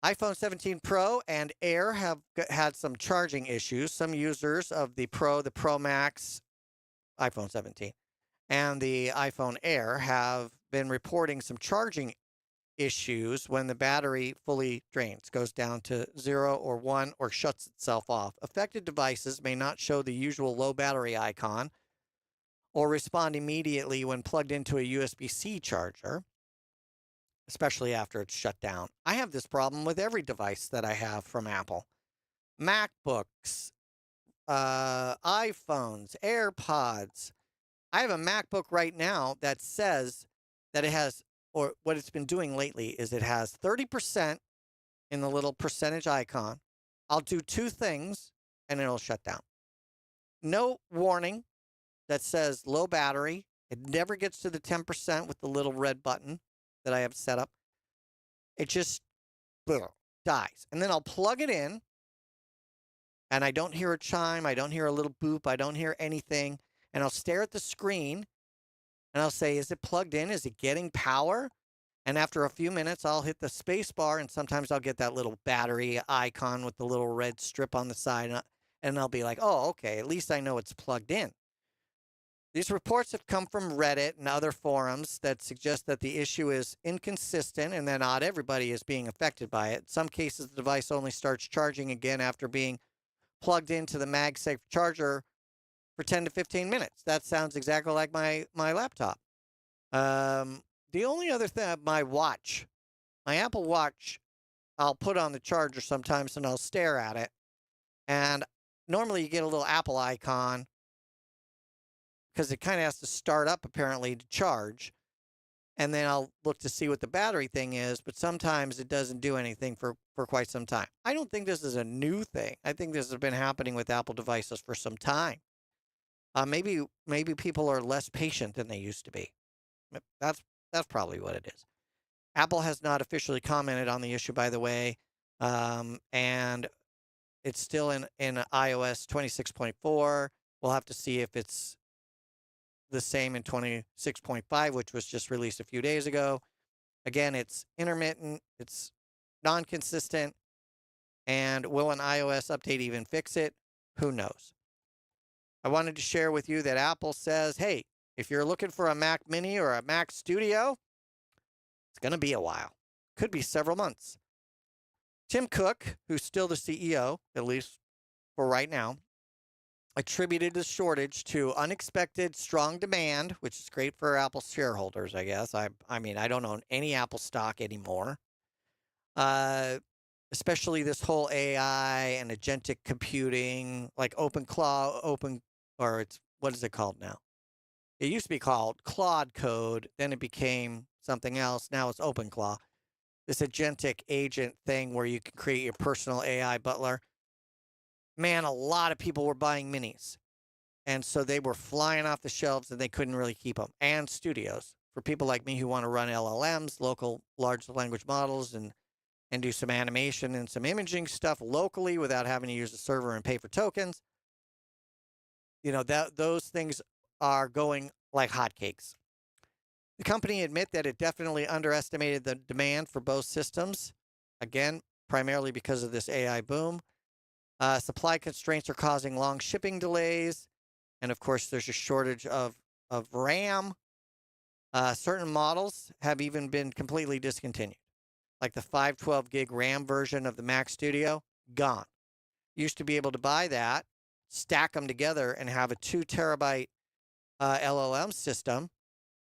iPhone 17 Pro and Air have had some charging issues. Some users of the Pro Max, iPhone 17, and the iPhone Air have been reporting some charging issues when the battery fully drains, goes down to 0 or 1, or shuts itself off. Affected devices may not show the usual low battery icon or respond immediately when plugged into a USB-C charger, especially after it's shut down. I have this problem with every device that I have from Apple. MacBooks, iPhones, AirPods. I have a MacBook right now that says that it has, or what it's been doing lately is it has 30% in the little percentage icon. I'll do two things and it'll shut down. No warning that says low battery. It never gets to the 10% with the little red button that I have set up. It just dies. And then I'll plug it in and I don't hear a chime. I don't hear a little boop. I don't hear anything. And I'll stare at the screen and I'll say, is it plugged in? Is it getting power? And after a few minutes, I'll hit the space bar and sometimes I'll get that little battery icon with the little red strip on the side. And I'll be like, oh, okay, at least I know it's plugged in. These reports have come from Reddit and other forums that suggest that the issue is inconsistent and that not everybody is being affected by it. In some cases, the device only starts charging again after being plugged into the MagSafe charger for 10 to 15 minutes. That sounds exactly like my laptop. The only other thing, my watch, my Apple Watch, I'll put on the charger sometimes and I'll stare at it. And normally you get a little Apple icon because it kind of has to start up apparently to charge. And then I'll look to see what the battery thing is, but sometimes it doesn't do anything for quite some time. I don't think this is a new thing. I think this has been happening with Apple devices for some time. Maybe people are less patient than they used to be. That's probably what it is. Apple has not officially commented on the issue, by the way, and it's still in iOS 26.4. We'll have to see if it's the same in 26.5, which was just released a few days ago. Again, it's intermittent, it's non-consistent, and will an iOS update even fix it? Who knows? I wanted to share with you that Apple says, hey, if you're looking for a Mac Mini or a Mac Studio, it's going to be a while. Could be several months. Tim Cook, who's still the CEO, at least for right now, attributed the shortage to unexpected strong demand, which is great for Apple shareholders, I guess. I mean, I don't own any Apple stock anymore. Especially this whole AI and agentic computing, like what is it called now? It used to be called Claude Code, then it became something else. Now it's OpenClaw. This agentic agent thing where you can create your personal AI butler. Man, a lot of people were buying minis. And so they were flying off the shelves and they couldn't really keep them. And studios. For people like me who want to run LLMs, local large language models, and do some animation and some imaging stuff locally without having to use a server and pay for tokens. You know, those things are going like hotcakes. The company admit that it definitely underestimated the demand for both systems. Again, primarily because of this AI boom. Supply constraints are causing long shipping delays. And of course, there's a shortage of RAM. Certain models have even been completely discontinued. Like the 512 gig RAM version of the Mac Studio, gone. Used to be able to buy that, stack them together, and have a 2 terabyte LLM system.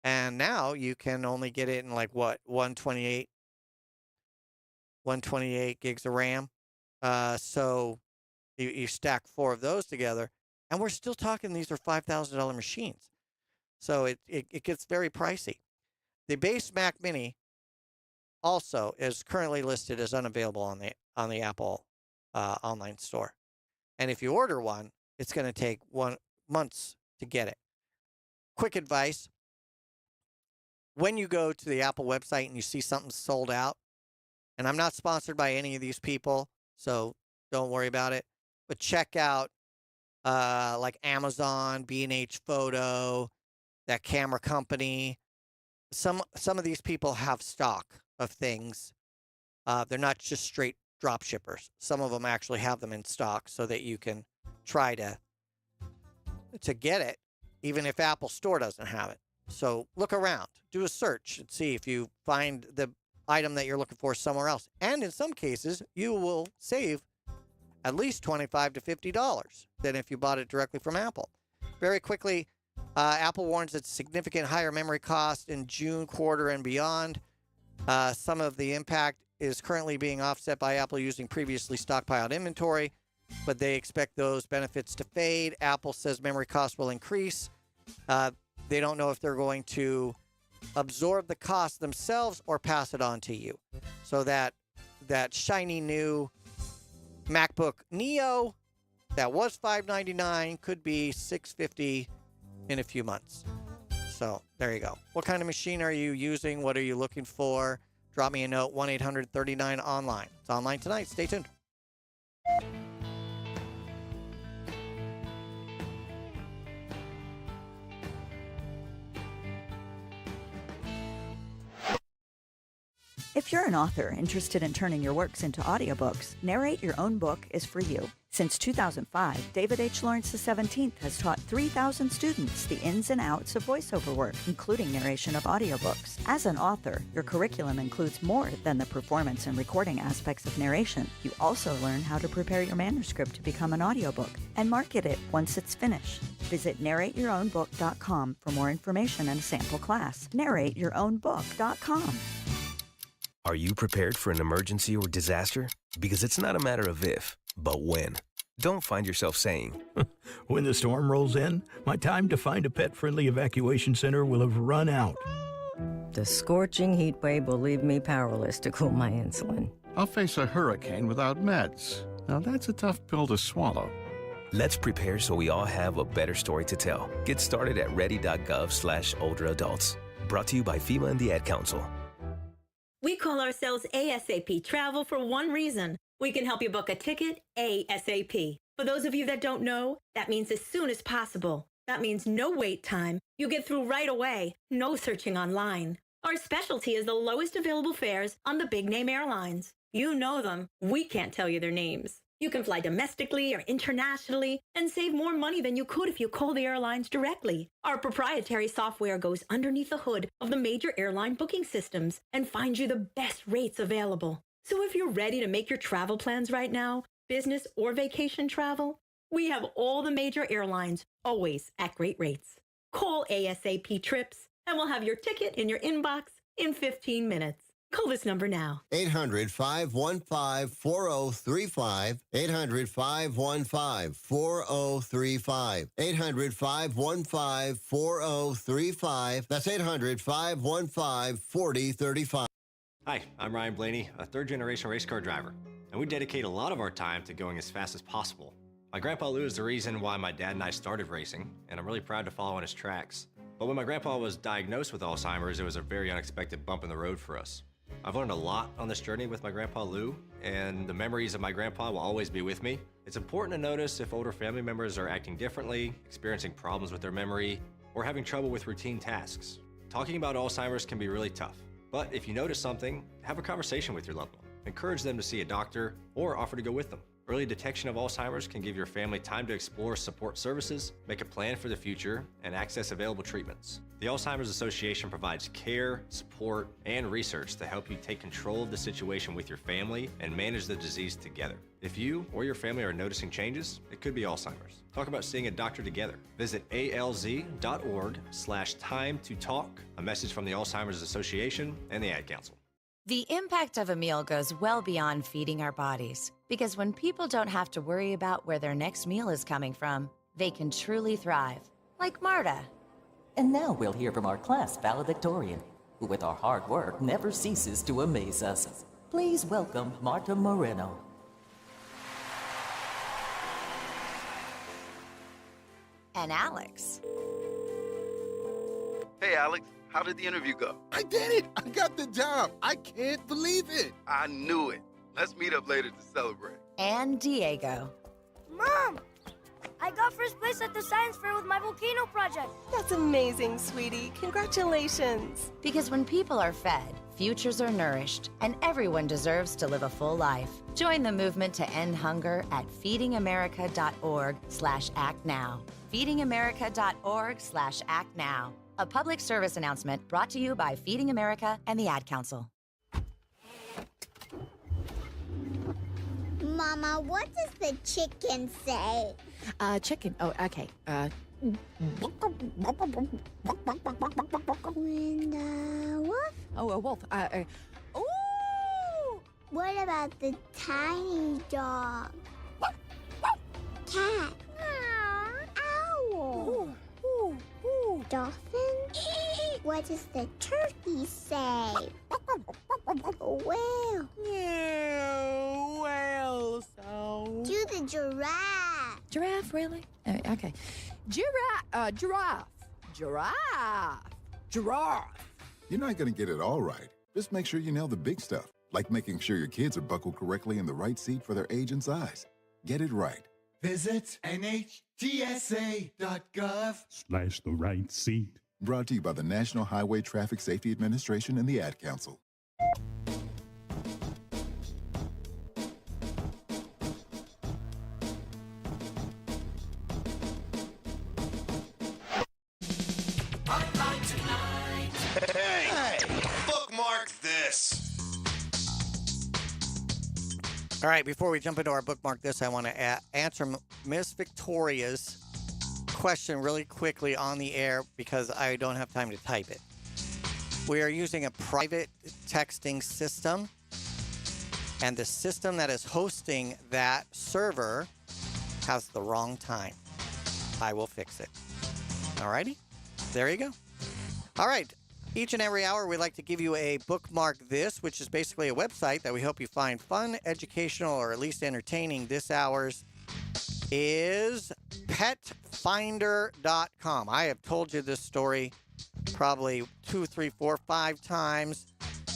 And now you can only get it in like what, 128 gigs of RAM. So you stack 4 of those together, and we're still talking these are $5,000 machines. So it gets very pricey. The base Mac Mini also is currently listed as unavailable on the Apple online store. And if you order one, it's going to take months to get it. Quick advice. When you go to the Apple website and you see something sold out, and I'm not sponsored by any of these people, so don't worry about it, but check out like Amazon, B&H Photo, that camera company. Some of these people have stock of things. They're not just straight drop shippers. Some of them actually have them in stock so that you can try to get it, even if Apple Store doesn't have it. So look around, do a search, and see if you find the item that you're looking for somewhere else. And in some cases, you will save at least $25 to $50 than if you bought it directly from Apple. Very quickly, Apple warns it's significant higher memory cost in June quarter and beyond. Some of the impact is currently being offset by Apple using previously stockpiled inventory, but they expect those benefits to fade. Apple says memory costs will increase. They don't know if they're going to absorb the cost themselves or pass it on to you. So that shiny new MacBook Neo that was $599 could be $650 in a few months. So there you go. What kind of machine are you using? What are you looking for? Drop me a note, 1-800-39-ONLINE. It's online tonight. Stay tuned. If you're an author interested in turning your works into audiobooks, Narrate Your Own Book is for you. Since 2005, David H. Lawrence XVII has taught 3,000 students the ins and outs of voiceover work, including narration of audiobooks. As an author, your curriculum includes more than the performance and recording aspects of narration. You also learn how to prepare your manuscript to become an audiobook and market it once it's finished. Visit narrateyourownbook.com for more information and a sample class. narrateyourownbook.com. Are you prepared for an emergency or disaster? Because it's not a matter of if, but when. Don't find yourself saying, when the storm rolls in, my time to find a pet-friendly evacuation center will have run out. The scorching heat wave will leave me powerless to cool my insulin. I'll face a hurricane without meds. Now that's a tough pill to swallow. Let's prepare so we all have a better story to tell. Get started at ready.gov/older adults. Brought to you by FEMA and the Ad Council. We call ourselves ASAP Travel for one reason. We can help you book a ticket ASAP. For those of you that don't know, that means as soon as possible. That means no wait time. You get through right away. No searching online. Our specialty is the lowest available fares on the big name airlines. You know them. We can't tell you their names. You can fly domestically or internationally and save more money than you could if you call the airlines directly. Our proprietary software goes underneath the hood of the major airline booking systems and finds you the best rates available. So if you're ready to make your travel plans right now, business or vacation travel, we have all the major airlines always at great rates. Call ASAP Trips and we'll have your ticket in your inbox in 15 minutes. Call this number now. 800-515-4035. 800-515-4035. 800-515-4035. That's 800-515-4035. Hi, I'm Ryan Blaney, a third-generation race car driver, and we dedicate a lot of our time to going as fast as possible. My grandpa Lou is the reason why my dad and I started racing, and I'm really proud to follow in his tracks. But when my grandpa was diagnosed with Alzheimer's, it was a very unexpected bump in the road for us. I've learned a lot on this journey with my grandpa Lou, and the memories of my grandpa will always be with me. It's important to notice if older family members are acting differently, experiencing problems with their memory, or having trouble with routine tasks. Talking about Alzheimer's can be really tough, but if you notice something, have a conversation with your loved one. Encourage them to see a doctor or offer to go with them. Early detection of Alzheimer's can give your family time to explore support services, make a plan for the future, and access available treatments. The Alzheimer's Association provides care, support, and research to help you take control of the situation with your family and manage the disease together. If you or your family are noticing changes, it could be Alzheimer's. Talk about seeing a doctor together. Visit alz.org/time to talk. A message from the Alzheimer's Association and the Ad Council. The impact of a meal goes well beyond feeding our bodies, because when people don't have to worry about where their next meal is coming from, they can truly thrive, like Marta. And now we'll hear from our class valedictorian, who with our hard work never ceases to amaze us. Please welcome Marta Moreno. And Alex. Hey, Alex. How did the interview go? I did it! I got the job! I can't believe it! I knew it. Let's meet up later to celebrate. And Diego. Mom! I got first place at the science fair with my volcano project. That's amazing, sweetie. Congratulations. Because when people are fed, futures are nourished, and everyone deserves to live a full life. Join the movement to end hunger at feedingamerica.org/actnow. feedingamerica.org/actnow. A public service announcement brought to you by Feeding America and the Ad Council. Mama, what does the chicken say? Chicken. Oh, okay. When the wolf? Oh, a wolf. Ooh! What about the tiny dog? Cat. Owl. Dolphin? What does the turkey say? Whale. Yeah, whale sound. Do the giraffe. Giraffe, really? Okay. Giraffe. You're not going to get it all right. Just make sure you nail the big stuff, like making sure your kids are buckled correctly in the right seat for their age and size. Get it right. Visit NHTSA.gov/the right seat. Brought to you by the National Highway Traffic Safety Administration and the Ad Council. this? All right, before we jump into our bookmark this, I want to answer Miss Victoria's question really quickly on the air because I don't have time to type it. We are using a private texting system, and the system that is hosting that server has the wrong time. I will fix it. All righty? There you go. All right. Each and every hour, we like to give you a bookmark this, which is basically a website that we hope you find fun, educational, or at least entertaining. This hour's is petfinder.com. I have told you this story probably 2, 3, 4, 5 times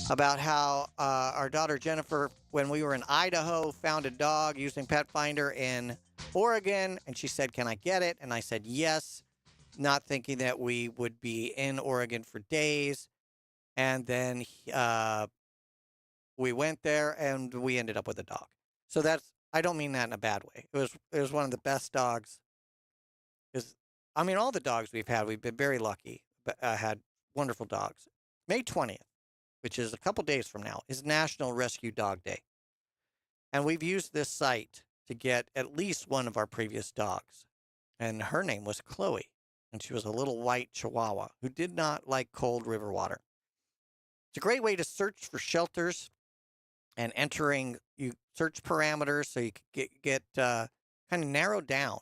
about how our daughter Jennifer, when we were in Idaho, found a dog using Pet Finder in Oregon, and she said, "Can I get it?" And I said, "Yes," not thinking that we would be in Oregon for days. And then we went there, and we ended up with a dog. So I don't mean that in a bad way. It was one of the best dogs. All the dogs we've had, we've been very lucky, but had wonderful dogs. May 20th, which is a couple days from now, is National Rescue Dog Day. And we've used this site to get at least one of our previous dogs. And her name was Chloe. And she was a little white Chihuahua who did not like cold river water. It's a great way to search for shelters and you search parameters so you can get kind of narrow down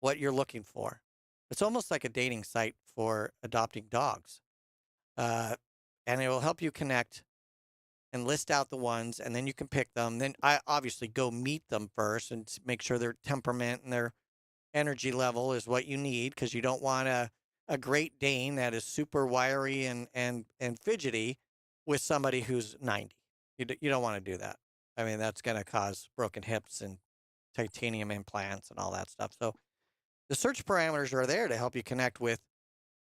what you're looking for. It's almost like a dating site for adopting dogs. And it will help you connect and list out the ones, and then you can pick them. Then I obviously go meet them first and make sure their temperament and their energy level is what you need, because you don't want a Great Dane that is super wiry and fidgety with somebody who's 90. You don't want to do that. That's going to cause broken hips and titanium implants and all that stuff. So the search parameters are there to help you connect with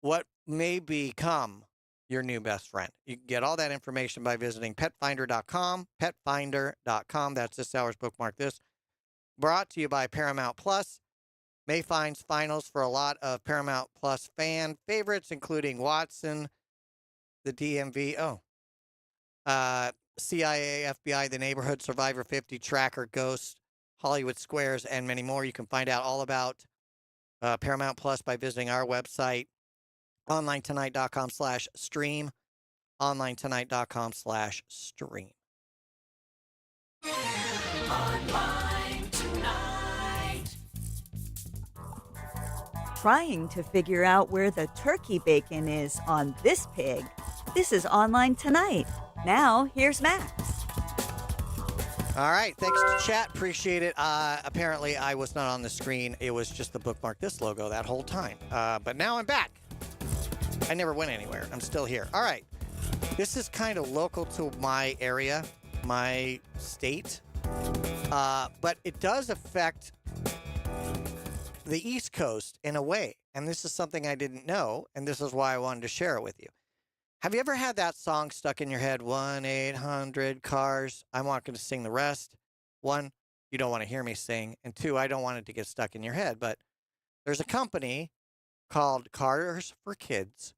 what may become your new best friend. You can get all that information by visiting petfinder.com, petfinder.com. That's this hour's bookmark this. Brought to you by Paramount Plus. May finds finals for a lot of Paramount Plus fan favorites, including Watson, the DMV, CIA, FBI, The Neighborhood, Survivor 50, Tracker, Ghost, Hollywood Squares, and many more. You can find out all about Paramount Plus by visiting our website, onlinetonight.com/stream, onlinetonight.com/stream. Online Tonight. Trying to figure out where the turkey bacon is on this pig. This is Online Tonight. Now, here's Max. All right. Thanks to chat. Appreciate it. Apparently, I was not on the screen. It was just the bookmark this logo that whole time. But now I'm back. I never went anywhere. I'm still here. All right. This is kind of local to my area, my state. But it does affect the East Coast in a way. And this is something I didn't know. And this is why I wanted to share it with you. Have you ever had that song stuck in your head? 1-800-CARS. I'm not going to sing the rest. 1, you don't want to hear me sing. And 2, I don't want it to get stuck in your head. But there's a company called Cars for Kids.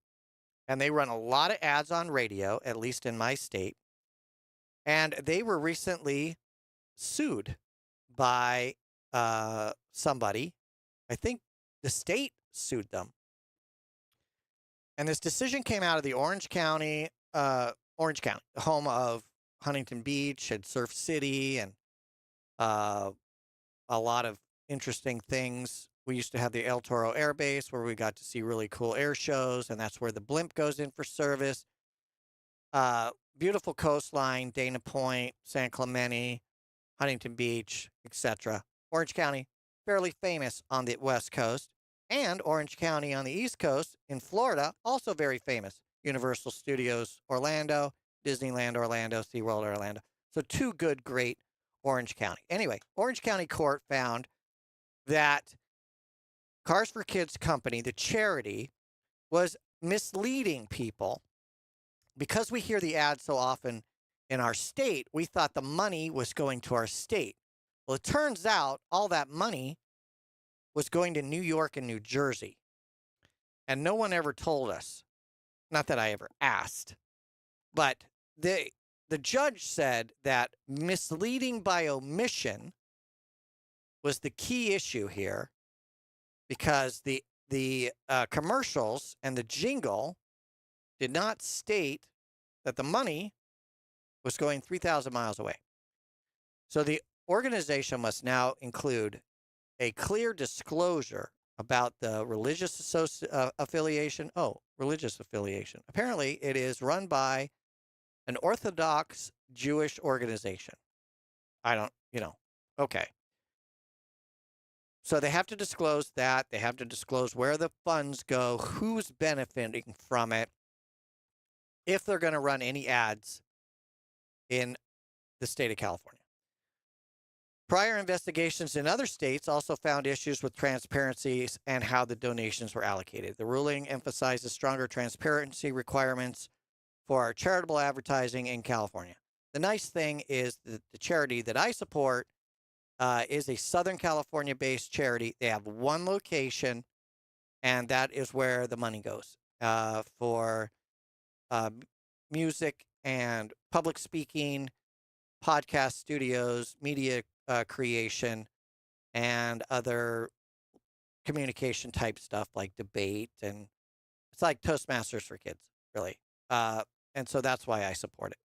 And they run a lot of ads on radio, at least in my state. And they were recently sued by somebody. I think the state sued them. And this decision came out of the Orange County, the home of Huntington Beach and Surf City and a lot of interesting things. We used to have the El Toro Air Base where we got to see really cool air shows, and that's where the blimp goes in for service. Beautiful coastline, Dana Point, San Clemente, Huntington Beach, etc. Orange County, fairly famous on the West Coast. And Orange County on the East Coast in Florida, also very famous. Universal Studios Orlando, Disneyland Orlando, SeaWorld Orlando. So 2 good, great Orange County. Anyway, Orange County Court found that Cars for Kids Company, the charity, was misleading people. Because we hear the ads so often in our state, we thought the money was going to our state. Well, it turns out all that money was going to New York and New Jersey. And no one ever told us. Not that I ever asked. But the judge said that misleading by omission was the key issue here, because the commercials and the jingle did not state that the money was going 3,000 miles away. So the organization must now include a clear disclosure about the religious affiliation. Oh, religious affiliation. Apparently, it is run by an Orthodox Jewish organization. Okay. So they have to disclose that. They have to disclose where the funds go, who's benefiting from it, if they're going to run any ads in the state of California. Prior investigations in other states also found issues with transparencies and how the donations were allocated. The ruling emphasizes stronger transparency requirements for charitable advertising in California. The nice thing is that the charity that I support is a Southern California-based charity. They have one location, and that is where the money goes for music and public speaking, podcast studios, media creation, and other communication type stuff like debate. And it's like Toastmasters for kids, really. And so that's why I support it,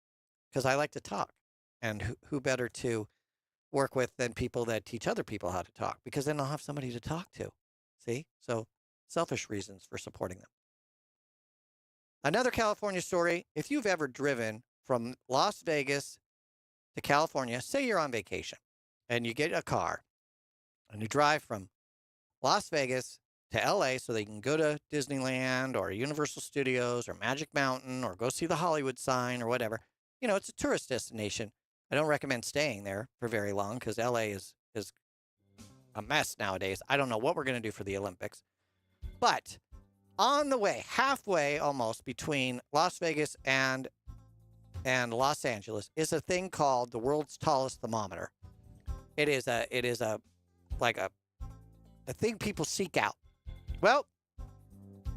because I like to talk. And who better to work with than people that teach other people how to talk, because then I'll have somebody to talk to. See? So selfish reasons for supporting them. Another California story. If you've ever driven from Las Vegas to California, say you're on vacation and you get a car and you drive from Las Vegas to LA so they can go to Disneyland or Universal Studios or Magic Mountain or go see the Hollywood sign or whatever. You know, it's a tourist destination. I don't recommend staying there for very long because LA is a mess nowadays. I don't know what we're going to do for the Olympics. But on the way, halfway almost between Las Vegas and Los Angeles, is a thing called the world's tallest thermometer. It is a thing people seek out. Well,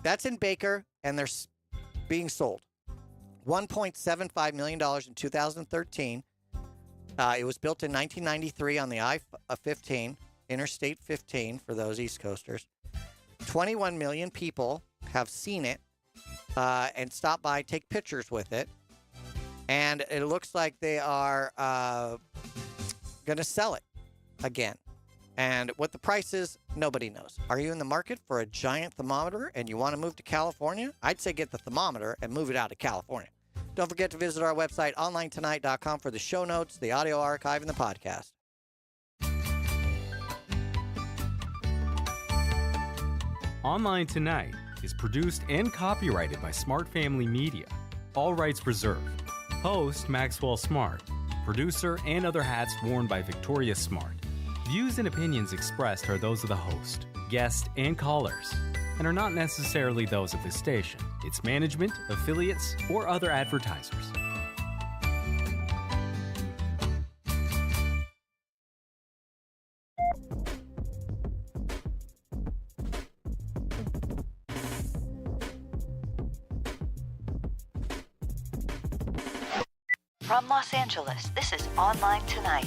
that's in Baker, and they're being sold. $1.75 million in 2013. It was built in 1993 on the I-15, Interstate 15 for those East Coasters. 21 million people have seen it and stopped by, take pictures with it. And it looks like they are going to sell it again. And what the price is, nobody knows. Are you in the market for a giant thermometer and you want to move to California? I'd say get the thermometer and move it out to California. Don't forget to visit our website, onlinetonight.com, for the show notes, the audio archive, and the podcast. Online Tonight is produced and copyrighted by Smart Family Media. All rights reserved. Host Maxwell Smart. Producer and other hats worn by Victoria Smart. Views and opinions expressed are those of the host, guest, and callers, and are not necessarily those of this station, its management, affiliates, or other advertisers. From Los Angeles, this is Online Tonight.